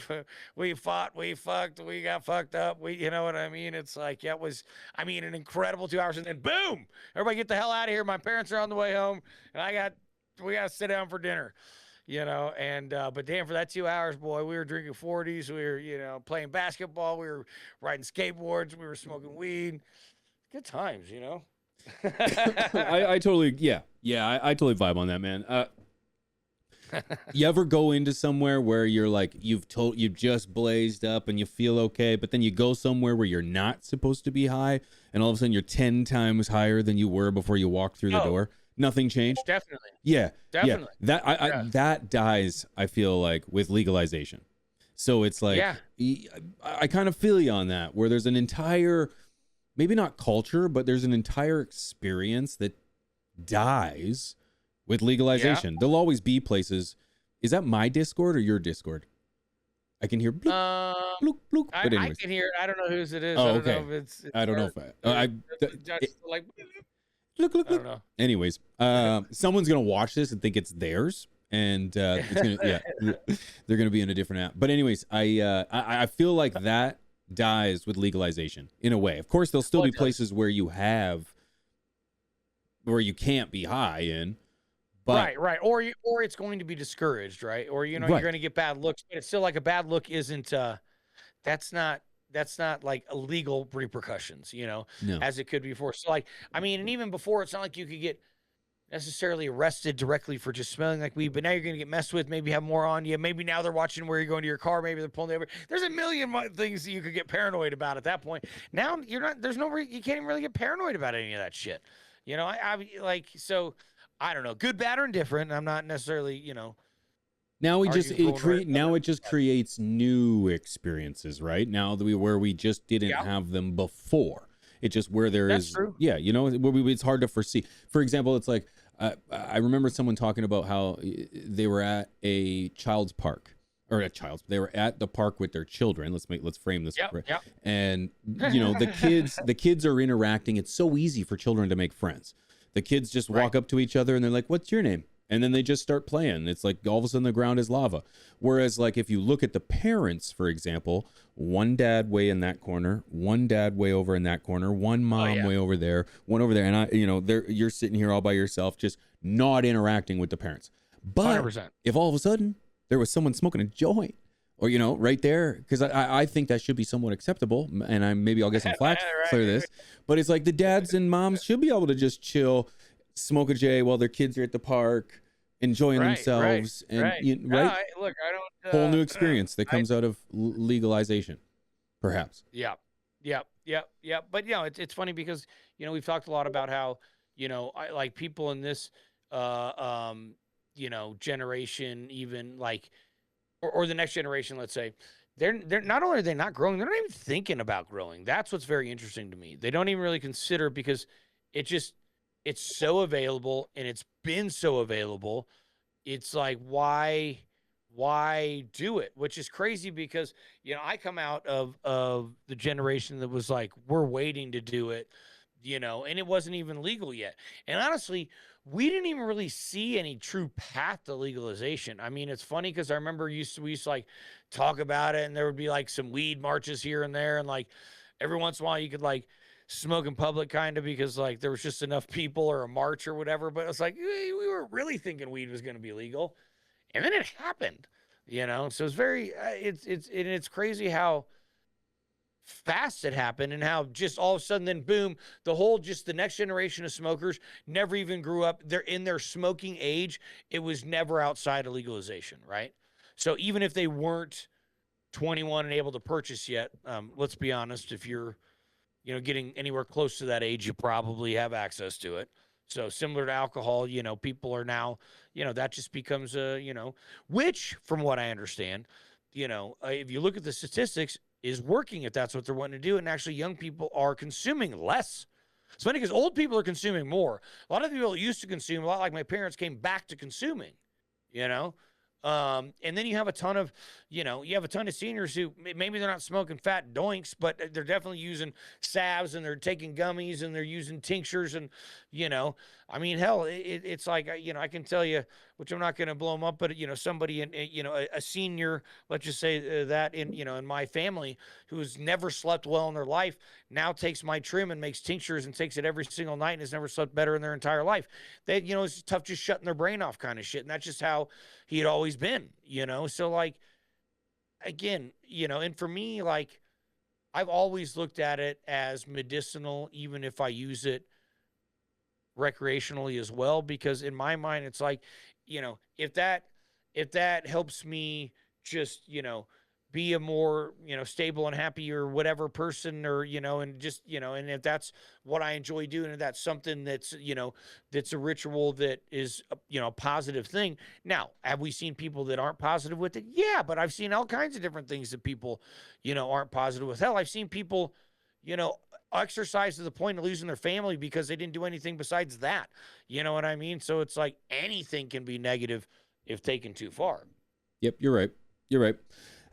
fought, we fucked, we got fucked up. You know what I mean? It's like, it was, I mean, an incredible 2 hours, and then boom, everybody get the hell out of here. My parents are on the way home, and we got to sit down for dinner, and, but damn, for that 2 hours, boy, we were drinking 40s. We were, playing basketball. We were riding skateboards. We were smoking weed. Good times, I totally, I totally vibe on that, man. You ever go into somewhere where you're like, you've just blazed up and you feel okay, but then you go somewhere where you're not supposed to be high, and all of a sudden you're 10 times higher than you were before you walked through the door? Nothing changed? Definitely. Yeah. Definitely. Yeah. That dies, I feel like, with legalization. So it's like, I kind of feel you on that, where there's an entire, maybe not culture, but there's an entire experience that dies with legalization. There'll always be places. Is that my Discord or your Discord? I can hear bloop, bloop, bloop. But anyways. I can hear it. I don't know whose it is. Oh, I don't okay. know if it's I don't know if like look. I don't know. Anyways, someone's gonna watch this and think it's theirs, and it's gonna, they're gonna be in a different app. But anyways, I feel like that dies with legalization in a way. Of course, there'll still be places where you can't be high in. But, right. Or it's going to be discouraged, right? Or you're going to get bad looks, but it's still like a bad look isn't. That's not like illegal repercussions, No. as it could be before. So like, I mean, and even before, it's not like you could get necessarily arrested directly for just smelling like weed, but now you're going to get messed with. Maybe have more on you. Maybe now they're watching where you're going to your car. Maybe they're pulling over. There's a million things that you could get paranoid about at that point. Now you're not. There's no. You can't even really get paranoid about any of that shit. I like so. I don't know, good, bad, or indifferent. I'm not necessarily, Now it just creates new experiences, right? Now that where we just didn't have them before. It's just where there That's is, true. It's hard to foresee. For example, it's like I remember someone talking about how they were at a child's park. They were at the park with their children. Let's frame this. Yep. And the kids are interacting. It's so easy for children to make friends. The kids just walk up to each other and they're like, "What's your name?" And then they just start playing. It's like all of a sudden the ground is lava. Whereas like if you look at the parents, for example, one dad way in that corner, one dad way over in that corner, one mom way over there, one over there, and you're sitting here all by yourself, just not interacting with the parents. But 100%. if all of a sudden there was someone smoking a joint, or right there, because I think that should be somewhat acceptable, and maybe I'll get some flack for this, but it's like the dads and moms should be able to just chill, smoke a J while their kids are at the park, enjoying themselves, and look, I don't. Whole new experience that comes out of legalization, perhaps. Yeah. But it's funny because we've talked a lot about how I like people in this generation, even like. Or the next generation, let's say, they're not only are they not growing, they're not even thinking about growing. That's what's very interesting to me. They don't even really consider, because it's so available, and it's been so available. It's like, why do it? Which is crazy because, I come out of the generation that was like, we're waiting to do it, and it wasn't even legal yet. And honestly, we didn't even really see any true path to legalization. I mean, it's funny because I remember we used to like talk about it, and there would be like some weed marches here and there, and like every once in a while you could like smoke in public kind of because like there was just enough people or a march or whatever. But it's like we were really thinking weed was going to be legal, and then it happened. So it's very it's crazy how fast it happened, and how just all of a sudden then boom, the next generation of smokers never even grew up. They're in their smoking age. It was never outside of legalization, right? So even if they weren't 21 and able to purchase yet, let's be honest, if you're getting anywhere close to that age, you probably have access to it. So similar to alcohol, people are now, that just becomes which from what I understand, if you look at the statistics, is working if that's what they're wanting to do. And actually, young people are consuming less. It's funny because old people are consuming more. A lot of people that used to consume, a lot like my parents, came back to consuming, you know? And then you have a ton of, seniors who maybe they're not smoking fat doinks, but they're definitely using salves and they're taking gummies and they're using tinctures and, hell, it's like, I can tell you, which I'm not going to blow them up, but, somebody in, a senior, let's just say that in my family who's never slept well in their life now takes my trim and makes tinctures and takes it every single night and has never slept better in their entire life. It's tough just shutting their brain off kind of shit. And that's just how he had always been, So like, again, and for me, like, I've always looked at it as medicinal, even if I use it recreationally as well, because in my mind, it's like, if that helps me just, be a more, stable and happy or whatever person or, and just, and if that's what I enjoy doing and that's something that's, that's a ritual that is, a positive thing. Now, have we seen people that aren't positive with it? Yeah, but I've seen all kinds of different things that people, aren't positive with. Hell, I've seen people, exercise to the point of losing their family because they didn't do anything besides that. You know what I mean? So it's like anything can be negative if taken too far. Yep, you're right. You're right.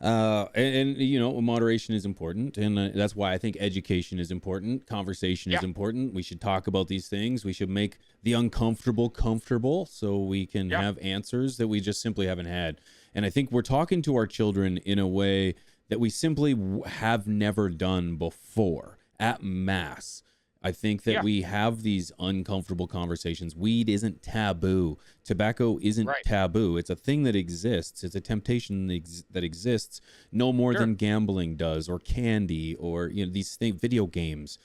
Moderation is important, and that's why I think education is important. Conversation is important. We should talk about these things. We should make the uncomfortable comfortable, so we can have answers that we just simply haven't had. And I think we're talking to our children in a way that we simply have never done before at mass. I think that we have these uncomfortable conversations. Weed isn't taboo. Tobacco isn't taboo. It's a thing that exists. It's a temptation that exists no more than gambling does, or candy, or these video games.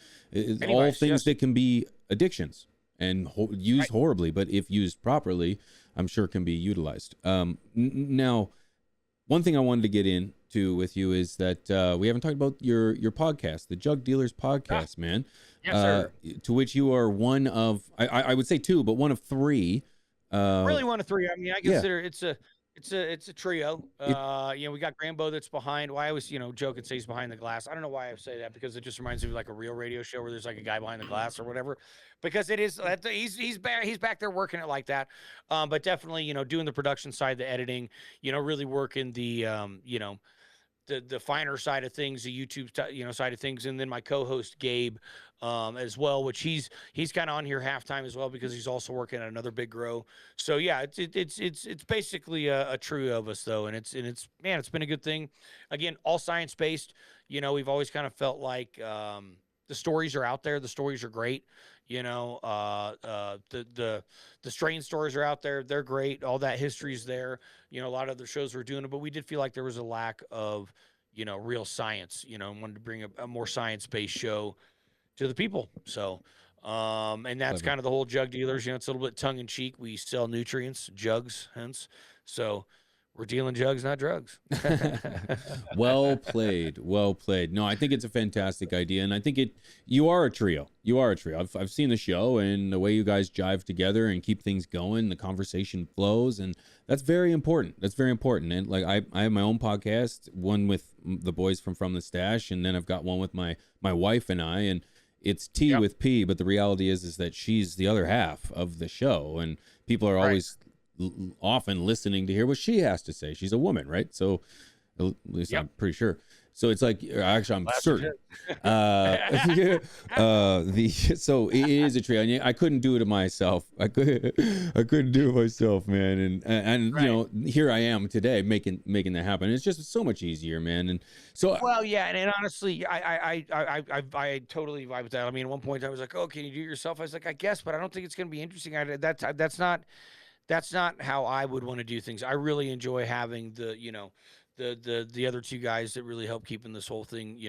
All things that can be addictions and used horribly, but if used properly, I'm sure can be utilized. Now, one thing I wanted to get into with you is that we haven't talked about your podcast, the Jug Dealers Podcast, man. Yes, sir. To which you are one of, I would say two, but one of three. Really one of three. I mean, I consider it's a trio. We got Grambo that's behind. Well, I always, joke and say he's behind the glass. I don't know why I say that, because it just reminds me of like a real radio show where there's like a guy behind the glass or whatever. Because it is, he's back there working it like that. But definitely, doing the production side, the editing, really working the, the finer side of things, the YouTube, side of things, and then my co-host Gabe, as well, which he's kind of on here halftime as well because he's also working at another big grow. So yeah, it's basically a trio of us though, and it's been a good thing. Again, all science based. We've always kind of felt like the stories are out there. The stories are great. The strain stories are out there. They're great. All that history's there. A lot of the shows were doing it, but we did feel like there was a lack of, real science, and wanted to bring a more science-based show to the people. So, and that's kind of the whole Jug Dealers, it's a little bit tongue in cheek. We sell nutrients, jugs, hence. So we're dealing jugs, not drugs. Well played. Well played. No, I think it's a fantastic idea. And I think you are a trio. I've seen the show and the way you guys jive together and keep things going. The conversation flows, and that's very important. And like, I have my own podcast, one with the boys from the Stash. And then I've got one with my wife and I, and it's TeawithP, but the reality is that she's the other half of the show, and people are always often listening to hear what she has to say. She's a woman, right? So at least I'm pretty sure. So it's like, actually, I'm certain. So it is a trio. I couldn't do it myself. I couldn't do it myself, man. And here I am today making that happen. It's just so much easier, man. And so and honestly, I totally vibe with that. I mean, at one point I was like, "Oh, can you do it yourself?" I was like, "I guess, but I don't think it's going to be interesting." That's not how I would want to do things. I really enjoy having the other two guys that really help keeping this whole thing,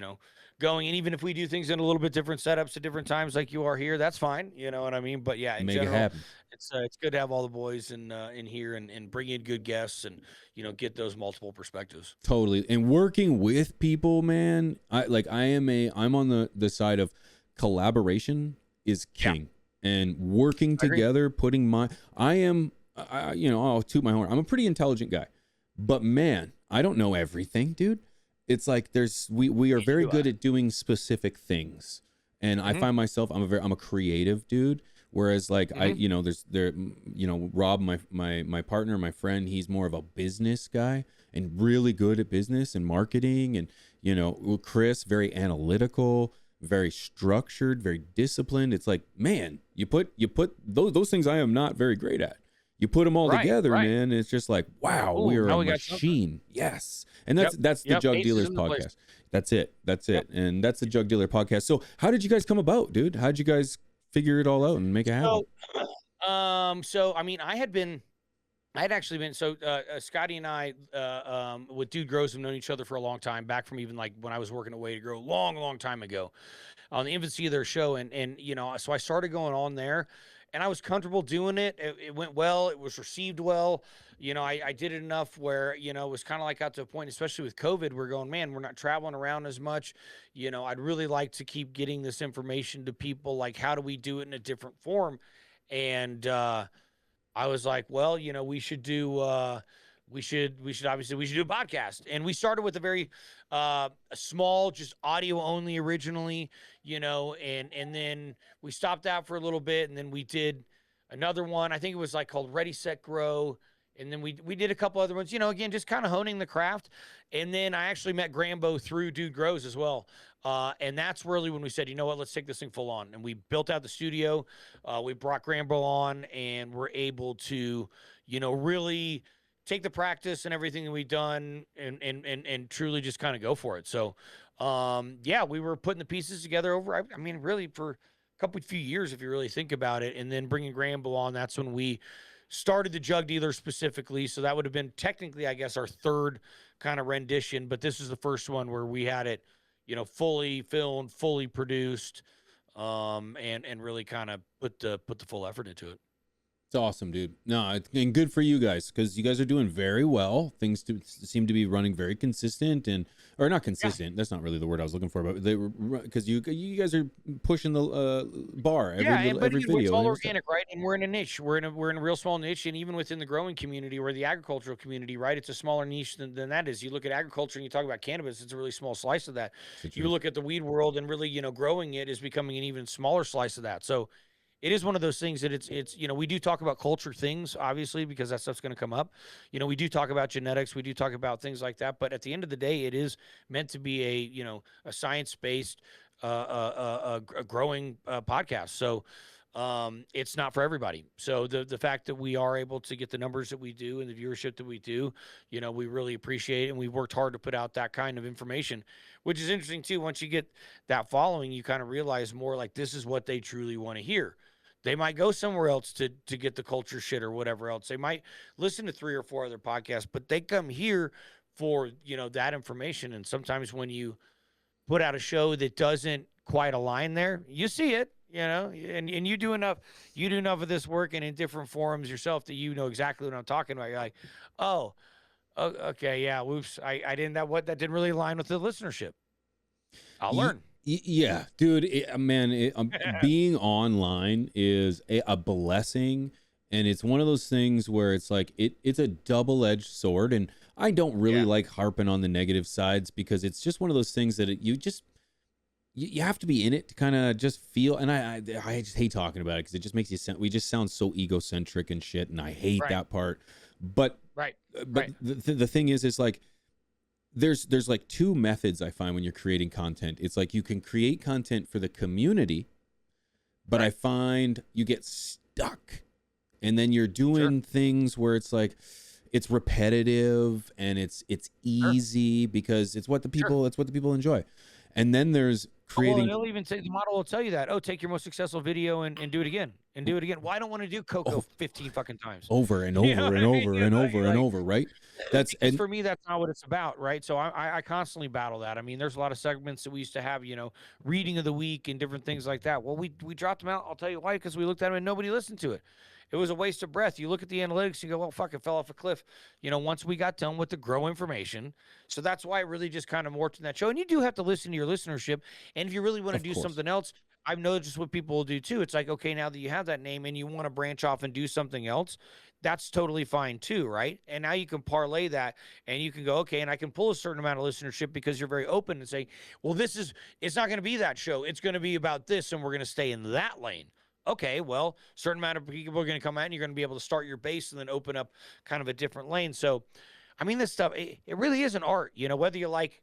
going. And even if we do things in a little bit different setups at different times, like you are here, that's fine. You know what I mean? But yeah, in make general, it happen. It's good to have all the boys in here and bring in good guests and, get those multiple perspectives. Totally. And working with people, man, I'm on the side of collaboration is king. and working I agree. together, putting my, I'll toot my horn. I'm a pretty intelligent guy, but man, I don't know everything, dude. It's like we are Neither very do good I. at doing specific things. And I Mhm. find myself, I'm a creative dude. Whereas like Mhm. Rob, my partner, my friend, he's more of a business guy and really good at business and marketing. And, Chris, very analytical, very structured, very disciplined. It's like, man, you put those things I am not very great at. You put them all Right. together, Right. man. And it's just like, wow, we Oh, are now a we got something. machine. Yes. And Yep. that's the Yep. Jug Ace is Dealers in the place. podcast. That's it. That's Yep. it. And that's the Jug Dealer podcast. So how did you guys come about, dude? How did you guys figure it all out and make it happen? So I mean, I had actually been Scotty and I with Dude Grows have known each other for a long time, back from even like when I was working at Way to Grow, long time ago, on the infancy of their show, and so I started going on there, and I was comfortable doing it. It went well. It was received well. I did it enough where it was kind of like got to a point, especially with COVID, we're going, man, we're not traveling around as much. I'd really like to keep getting this information to people. Like, how do we do it in a different form? And I was like, well, we should do we should do a podcast. And we started with a very small, just audio only originally, and then we stopped that for a little bit, and then we did another one. I think it was like called Ready Set Grow. And then we did a couple other ones, again, just kind of honing the craft. And then I actually met Grambo through Dude Grows as well. And that's really when we said, you know what, let's take this thing full on. And we built out the studio. We brought Grambo on, and we're able to, really take the practice and everything that we've done and truly just kind of go for it. So, yeah, we were putting the pieces together over, I mean, really for a few years, if you really think about it. And then bringing Grambo on, that's when we started the Jug Dealer specifically. So that would have been technically, I guess, our third kind of rendition, but this is the first one where we had it, fully filmed, fully produced, and really kind of put the full effort into it. It's awesome, dude. No, and good for you guys, because you guys are doing very well. Things seem to be running very consistent, or not consistent. Yeah. That's not really the word I was looking for, but they were, because you guys are pushing the bar every video. It's all organic, right? And we're in a niche. We're in a real small niche, and even within the growing community or the agricultural community, right? It's a smaller niche than that is. You look at agriculture and you talk about cannabis, it's a really small slice of that. You look at the weed world, and really, growing it is becoming an even smaller slice of that. So it is one of those things that it's we do talk about culture things, obviously, because that stuff's going to come up. We do talk about genetics, we do talk about things like that, but at the end of the day, it is meant to be a science-based a growing podcast. So it's not for everybody. So the fact that we are able to get the numbers that we do and the viewership that we do, we really appreciate it, and we've worked hard to put out that kind of information, which is interesting too. Once you get that following, you kind of realize more like this is what they truly want to hear. They might go somewhere else to get the culture shit or whatever else. They might listen to 3 or 4 other podcasts, but they come here for, that information. And sometimes when you put out a show that doesn't quite align there, you see it, and you do enough of this work and in different forums yourself that you know exactly what I'm talking about. You're like, oh, okay, yeah, whoops. I didn't, that didn't really align with the listenership. I'll learn. Yeah, dude, being online is a blessing, and it's one of those things where it's like it's a double-edged sword, and I don't really like harping on the negative sides, because it's just one of those things that you have to be in it to kind of just feel. And I just hate talking about it, because it just makes we just sound so egocentric and shit, and I hate that part. But the thing is, it's like, there's like 2 methods I find when you're creating content. It's like you can create content for the community, but I find you get stuck, and then you're doing things where it's like it's repetitive and it's easy because it's what the people enjoy. And then there's creating. They'll even say, the model will tell you that. Oh, take your most successful video and do it again and do it again. Well, I don't want to do Coco 15 fucking times over and over and over and over and over, right? And for me, that's not what it's about, right? So I constantly battle that. I mean, there's a lot of segments that we used to have, reading of the week and different things like that. Well, we dropped them out. I'll tell you why, because we looked at them and nobody listened to it. It was a waste of breath. You look at the analytics, you go, well, fuck, it fell off a cliff. Once we got done with the grow information. So that's why I really just kind of morphed in that show. And you do have to listen to your listenership. And if you really want to do something else, I've noticed what people will do too. It's like, okay, now that you have that name and you want to branch off and do something else, that's totally fine too, right? And now you can parlay that and you can go, okay, and I can pull a certain amount of listenership because you're very open and say, well, it's not going to be that show. It's going to be about this and we're going to stay in that lane. Okay, well, certain amount of people are going to come out and you're going to be able to start your base and then open up kind of a different lane. So, I mean, this stuff, it really is an art, whether you like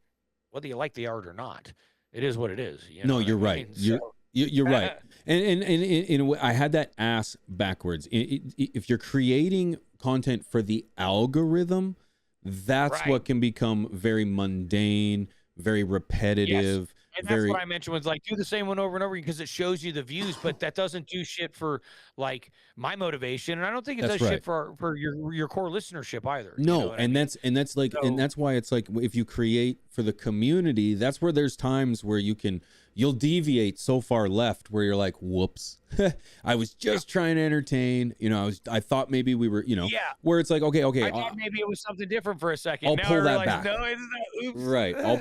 the art or not. It is what it is. You know No, what you're I right. mean? You're right. And in a way, I had that ass backwards. If you're creating content for the algorithm, that's Right. what can become very mundane, very repetitive. And that's what I mentioned was like do the same one over and over because it shows you the views, but that doesn't do shit for like my motivation, and I don't think it That's does right. shit for your core listenership either. No, you know what I mean? that's like, and that's why it's like if you create for the community, that's where there's times where you'll deviate so far left where you're like, whoops, I was just trying to entertain. I thought maybe we were, where it's like, okay, I thought maybe it was something different for a second. I'll now pull I that realize, back. no, it's not. Oops. Right. I'll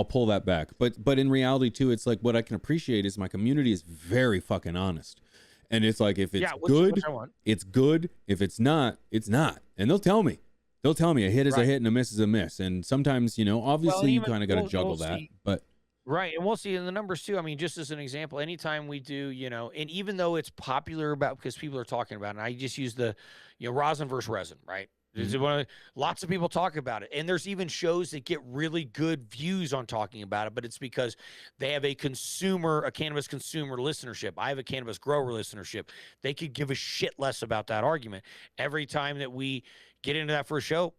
pull that back. But in reality too, it's like what I can appreciate is my community is very fucking honest. And it's like if it's good, which I want. it's good. If it's not, it's not. And they'll tell me. A hit is a hit and a miss is a miss. And sometimes, obviously you kind of got to juggle that. But right, and we'll see in the numbers too. I mean, just as an example, anytime we do, and even though it's popular because people are talking about it, and I just use the, rosin versus resin, right? Lots of people talk about it, and there's even shows that get really good views on talking about it, but it's because they have a cannabis consumer listenership. I have a cannabis grower listenership. They could give a shit less about that argument. Every time that we get into that for a show,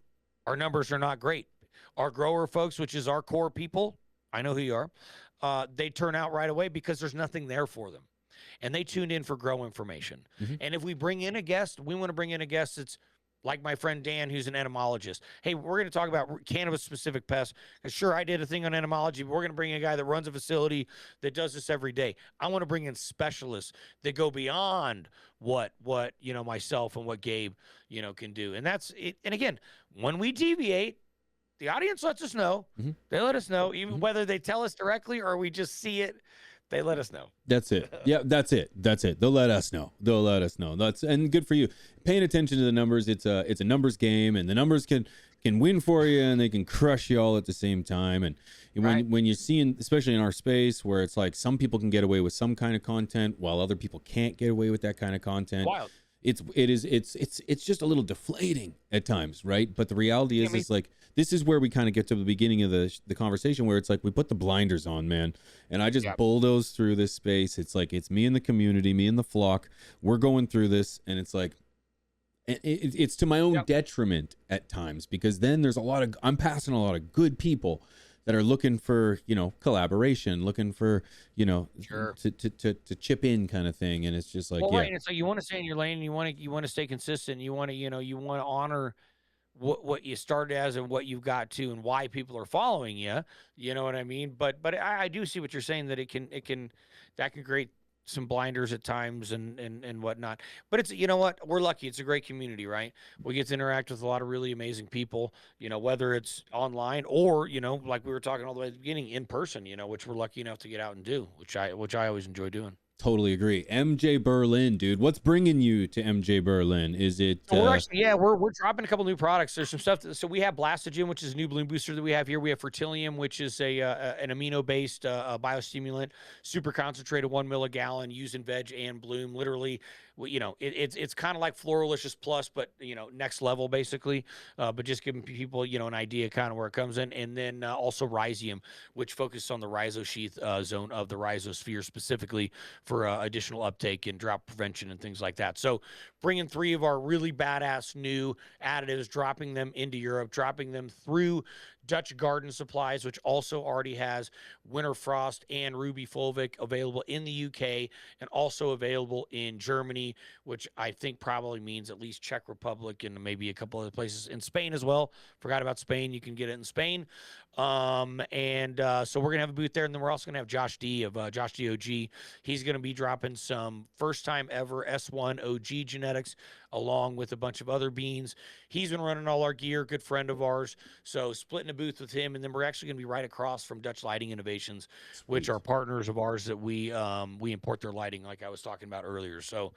our numbers are not great. Our grower folks, which is our core people, I know who you are, they turn out right away because there's nothing there for them. And they tuned in for grow information. Mm-hmm. And if we bring in a guest, we want to bring in a guest that's like my friend Dan, who's an entomologist. Hey, we're going to talk about cannabis-specific pests. Sure, I did a thing on entomology, but we're going to bring in a guy that runs a facility that does this every day. I want to bring in specialists that go beyond what myself and what Gabe, can do. And that's it. And again, when we deviate, the audience lets us know. Mm-hmm. They let us know, even whether they tell us directly or we just see it. They let us know. That's it. Yeah, that's it. They'll let us know. And good for you. Paying attention to the numbers. It's a numbers game, and the numbers can win for you, and they can crush you all at the same time. And when you're seeing, especially in our space, where it's like some people can get away with some kind of content while other people can't get away with that kind of content. Wild. It's just a little deflating at times, right? But the reality is like this is where we kind of get to the beginning of the conversation where it's like we put the blinders on, man, and I just bulldoze through this space. It's like it's me and the community, me and the flock. We're going through this, and it's like it's to my own detriment at times because then there's I'm passing a lot of good people that are looking for, collaboration, looking for, to chip in kind of thing. And it's just like, right. And it's like, you want to stay in your lane, you want to stay consistent. You want to honor what you started as and what you've got to, and why people are following you. You know what I mean? But I do see what you're saying, that that can create some blinders at times and whatnot. But it's, what, we're lucky. It's a great community, right? We get to interact with a lot of really amazing people, whether it's online or, like we were talking all the way at the beginning, in person, which we're lucky enough to get out and do, which I always enjoy doing. Totally agree. MJ Berlin, dude. What's bringing you to MJ Berlin? Is it? We're dropping a couple new products. There's some stuff. So we have Blastogen, which is a new bloom booster that we have here. We have Fertilium, which is an amino-based biostimulant, super concentrated, 1 milligallon, used in veg and bloom. Literally, it's kind of like Floralicious Plus, but next level basically. But just giving people an idea kind of where it comes in, and then also Rhizium, which focuses on the rhizosheath zone of the rhizosphere specifically for additional uptake and drought prevention and things like that. So bringing 3 of our really badass new additives, dropping them into Europe, dropping them through Dutch Garden Supplies, which also already has Winter Frost and Ruby Fulvic available in the UK and also available in Germany, which I think probably means at least Czech Republic and maybe a couple other places in Spain as well. Forgot about Spain. You can get it in Spain. So we're gonna have a booth there, and then we're also gonna have Josh D of Josh D OG. He's gonna be dropping some first time ever S1 OG genetics along with a bunch of other beans. He's been running all our gear, good friend of ours. So splitting a booth with him, and then we're actually gonna be right across from Dutch Lighting Innovations, which Sweet. are partners of ours that we import their lighting, like I was talking about earlier. So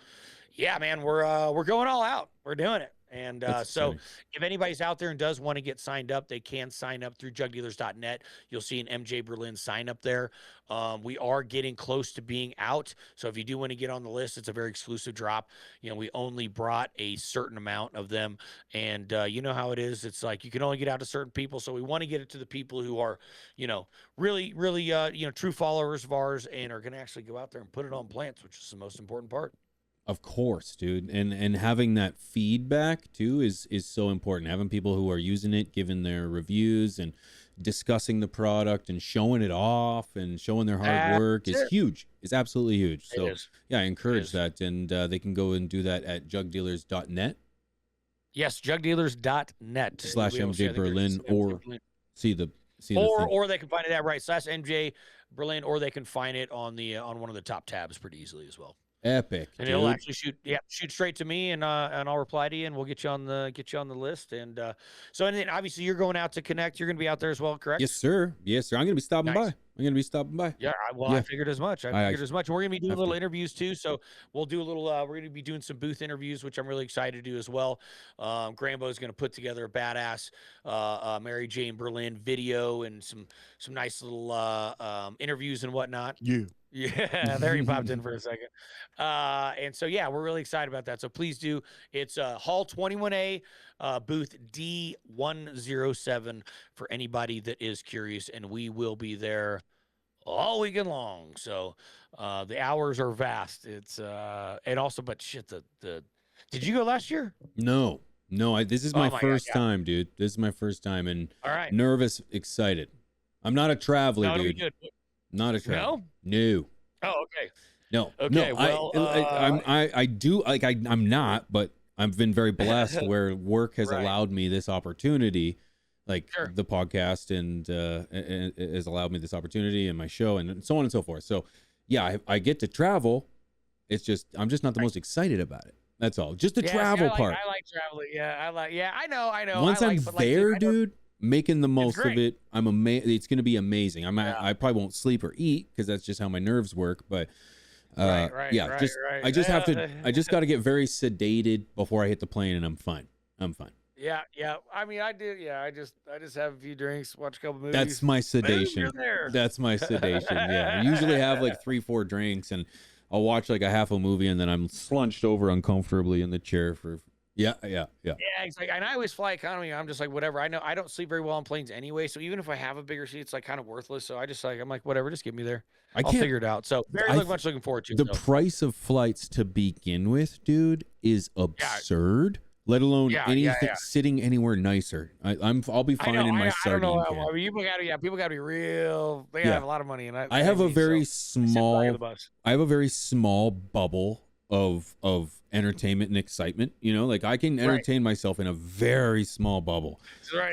yeah, man, we're going all out. We're doing it. And That's so exciting. if anybody's out there and does want to get signed up, they can sign up through jugdealers.net. You'll see an MJ Berlin sign up there. We are getting close to being out. So if you do want to get on the list, it's a very exclusive drop. You know, we only brought a certain amount of them. And you know how it is. It's like you can only get out to certain people. So we want to get it to the people who are, you know, really, really, true followers of ours and are going to actually go out there and put it on plants, which is the most important part. Of course, dude. And having that feedback too is so important. Having people who are using it, giving their reviews and discussing the product and showing it off and showing their hard work is huge. It's absolutely huge. So yeah, I encourage that. And they can go and do that at jugdealers.net. Yes, jugdealers.net / MJ Berlin or see the or they can find it at / MJ Berlin, or they can find it on the on one of the top tabs pretty easily as well. Epic, and dude. It'll actually shoot straight to me, and I'll reply to you, and we'll get you on the list. And so, and then obviously you're going out to connect. You're going to be out there as well, correct? Yes, sir. Yes, sir. I'm going to be stopping by. Yeah, I figured as much. I figured as much. We're going to be doing little interviews too. So we'll do a little. We're going to be doing some booth interviews, which I'm really excited to do as well. Grambo is going to put together a badass Mary Jane Berlin video and some nice little interviews and whatnot. Yeah, there he popped in for a second. And so, yeah, we're really excited about that. So please do. It's Hall 21A, booth D107 for anybody that is curious. And we will be there all weekend long. So the hours are vast. It's and also, but shit, did you go last year? No, this is my first time, dude. This is my first time, and all right, nervous, excited. I'm not a traveler, dude. Good. Not a traveler. No. Oh, okay. No. Okay. No. Well, I do like I'm not, but I've been very blessed where work has allowed me this opportunity, like the podcast and has allowed me this opportunity and my show and so on and so forth. So yeah, I get to travel. It's just I'm just not the most excited about it. That's all. Just the travel part. I like traveling. Yeah, I know. Once I'm there, dude. Making the most of it. I'm amazed. It's going to be amazing. I probably won't sleep or eat because that's just how my nerves work. But I just have to. I just got to get very sedated before I hit the plane, and I'm fine. Yeah. I mean, I do. Yeah, I just have a few drinks, watch a couple movies. That's my sedation. That's my sedation. Yeah, I usually have like 3-4 drinks, and I'll watch like a half a movie, and then I'm slunched over uncomfortably in the chair for. Yeah. Exactly. And I always fly economy. I'm just like, whatever. I know I don't sleep very well on planes anyway. So even if I have a bigger seat, it's like kind of worthless. So I'm like, whatever, just get me there. I'll figure it out. So very much looking forward to the price of flights to begin with, dude, is absurd. Let alone anything sitting anywhere nicer. I'll be fine in my sardine can. I mean, people gotta be real. They gotta have a lot of money, and I have a very small bubble of entertainment and excitement, you know, like I can entertain myself in a very small bubble. I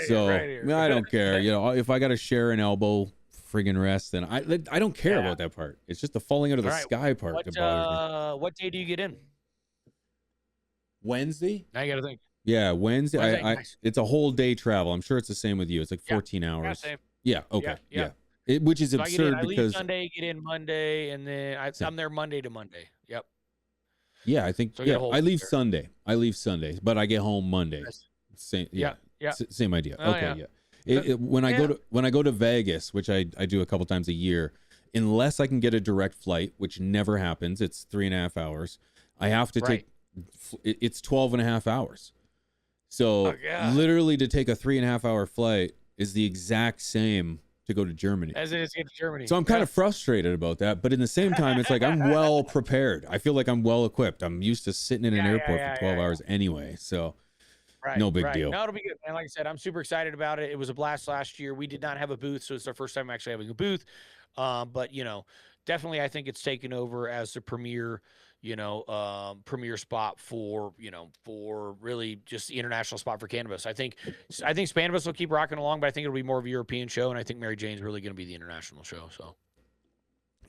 don't care, you know, if I got to share an elbow friggin' rest, then I don't care about that part. It's just the falling out of the sky part that bothers me. What day do you get in? Wednesday. Now you gotta think. Yeah, Wednesday. Nice. It's a whole day travel. I'm sure it's the same with you. It's like 14 hours. Yeah. Okay. Yeah. Which is absurd I because leave Sunday, get in Monday, and then I'm there Monday to Monday. Yep. Yeah, I think. I leave Sunday. But I get home Monday. Same. Yeah. Same idea. When I go to Vegas, which I do a couple times a year, unless I can get a direct flight, which never happens, it's 3.5 hours. I have to take. It's 12.5 hours. So literally to take a 3.5 hour flight is the exact same to go to Germany. As it is to get to Germany. So I'm kind of frustrated about that, but in the same time, it's like I'm well prepared. I feel like I'm well equipped. I'm used to sitting in an airport for 12 hours anyway. So no big deal. No, it'll be good. And like I said, I'm super excited about it. It was a blast last year. We did not have a booth, so it's our first time actually having a booth. But you know, definitely I think it's taken over as the premier, premier spot for, for really just the international spot for cannabis. I think Spannabis will keep rocking along, but I think it'll be more of a European show, and I think Mary Jane's really going to be the international show. So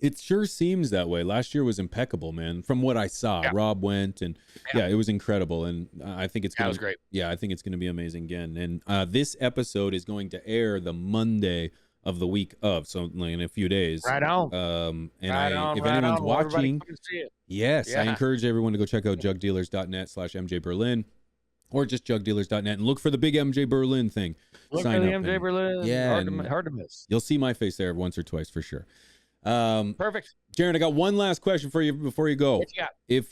It sure seems that way. Last year was impeccable, man. From what I saw, yeah, Rob went, and yeah, it was increcincble. And I think it's that gonna, was great. yeah, I think it's gonna be amazing again. And this episode is going to air the Monday of the week of, so like in a few days. Right on. And if Right anyone's on. Well, everybody watching, come and see it. yes, I Yeah. encourage everyone to go check out jugdealers.net/MJ Berlin, or just jugdealers.net, and look for the big MJ Berlin thing. Look Sign for the up MJ and- Berlin. yeah, Hard to miss. You'll see my face there once or twice for sure. Perfect. Jerin, I got one last question for you before you go. What you got? If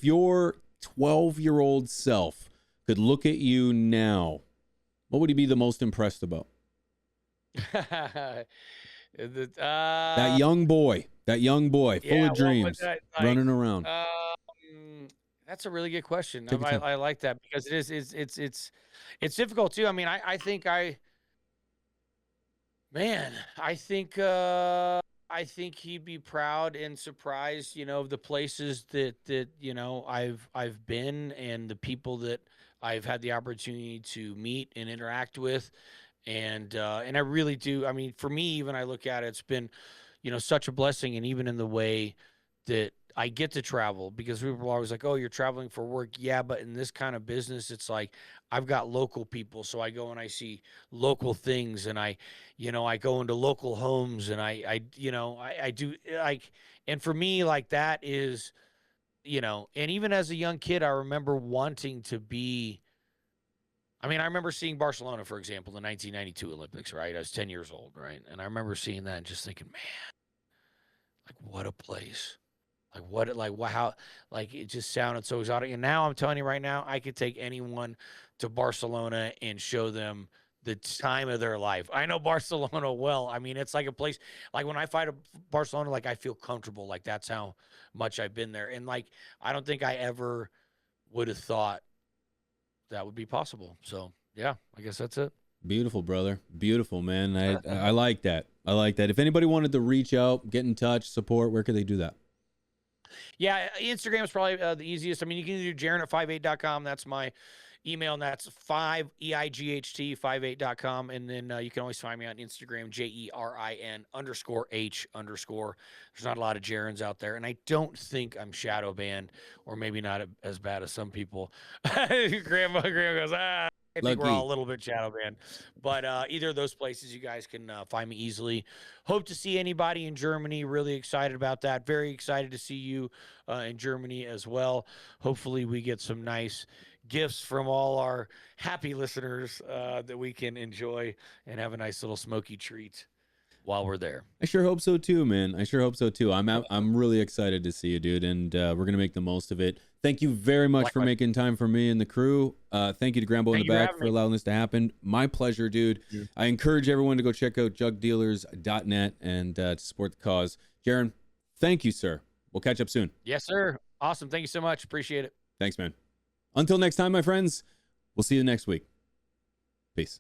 your 12-year-old self could look at you now, what would he be the most impressed about? That That young boy, full of dreams, running around. That's a really good question. Take your time. I like that because it's difficult too. I mean, I think he'd be proud and surprised, of the places that I've been, and the people that I've had the opportunity to meet and interact with. And I really do. I mean, for me, even I look at it, it's been, such a blessing. And even in the way that I get to travel, because people are always like, oh, you're traveling for work. Yeah. But in this kind of business, it's like, I've got local people. So I go and I see local things, and I go into local homes, and I do like, and for me, like, that is, and even as a young kid, I remember wanting to be, I mean, I remember seeing Barcelona, for example, the 1992 Olympics, right? I was 10 years old, right? And I remember seeing that and just thinking, man, like, what a place. How, like, it just sounded so exotic. And now I'm telling you right now, I could take anyone to Barcelona and show them the time of their life. I know Barcelona well. I mean, it's like a place, like, when I fight Barcelona, like, I feel comfortable. Like, that's how much I've been there. And, like, I don't think I ever would have thought that would be possible. So yeah, I guess that's it. Beautiful, brother. Beautiful, man. I like that. I like that. If anybody wanted to reach out, get in touch, support, where could they do that? Yeah, Instagram is probably the easiest. I mean, you can do Jerin at 58.com. That's my email, and that's 5EIGHT58.com. And then you can always find me on Instagram, JERIN_H_. There's not a lot of Jerins out there, and I don't think I'm shadow banned, or maybe not as bad as some people. Grandma goes, I think we're all a little bit shadow banned. But either of those places, you guys can find me easily. Hope to see anybody in Germany. Really excited about that. Very excited to see you in Germany as well. Hopefully we get some nice gifts from all our happy listeners that we can enjoy and have a nice little smoky treat while we're there. I sure hope so too, man. I sure hope so too. I'm really excited to see you, dude, and we're gonna make the most of it. Thank you very much for making time for me and the crew. Thank you to Grambo in the back for allowing this to happen. My pleasure, dude. Yeah. I encourage everyone to go check out jugdealers.net and to support the cause. Jerin, thank you, sir. We'll catch up soon. Yes, sir. Awesome. Thank you so much. Appreciate it. Thanks, man. Until next time, my friends, we'll see you next week. Peace.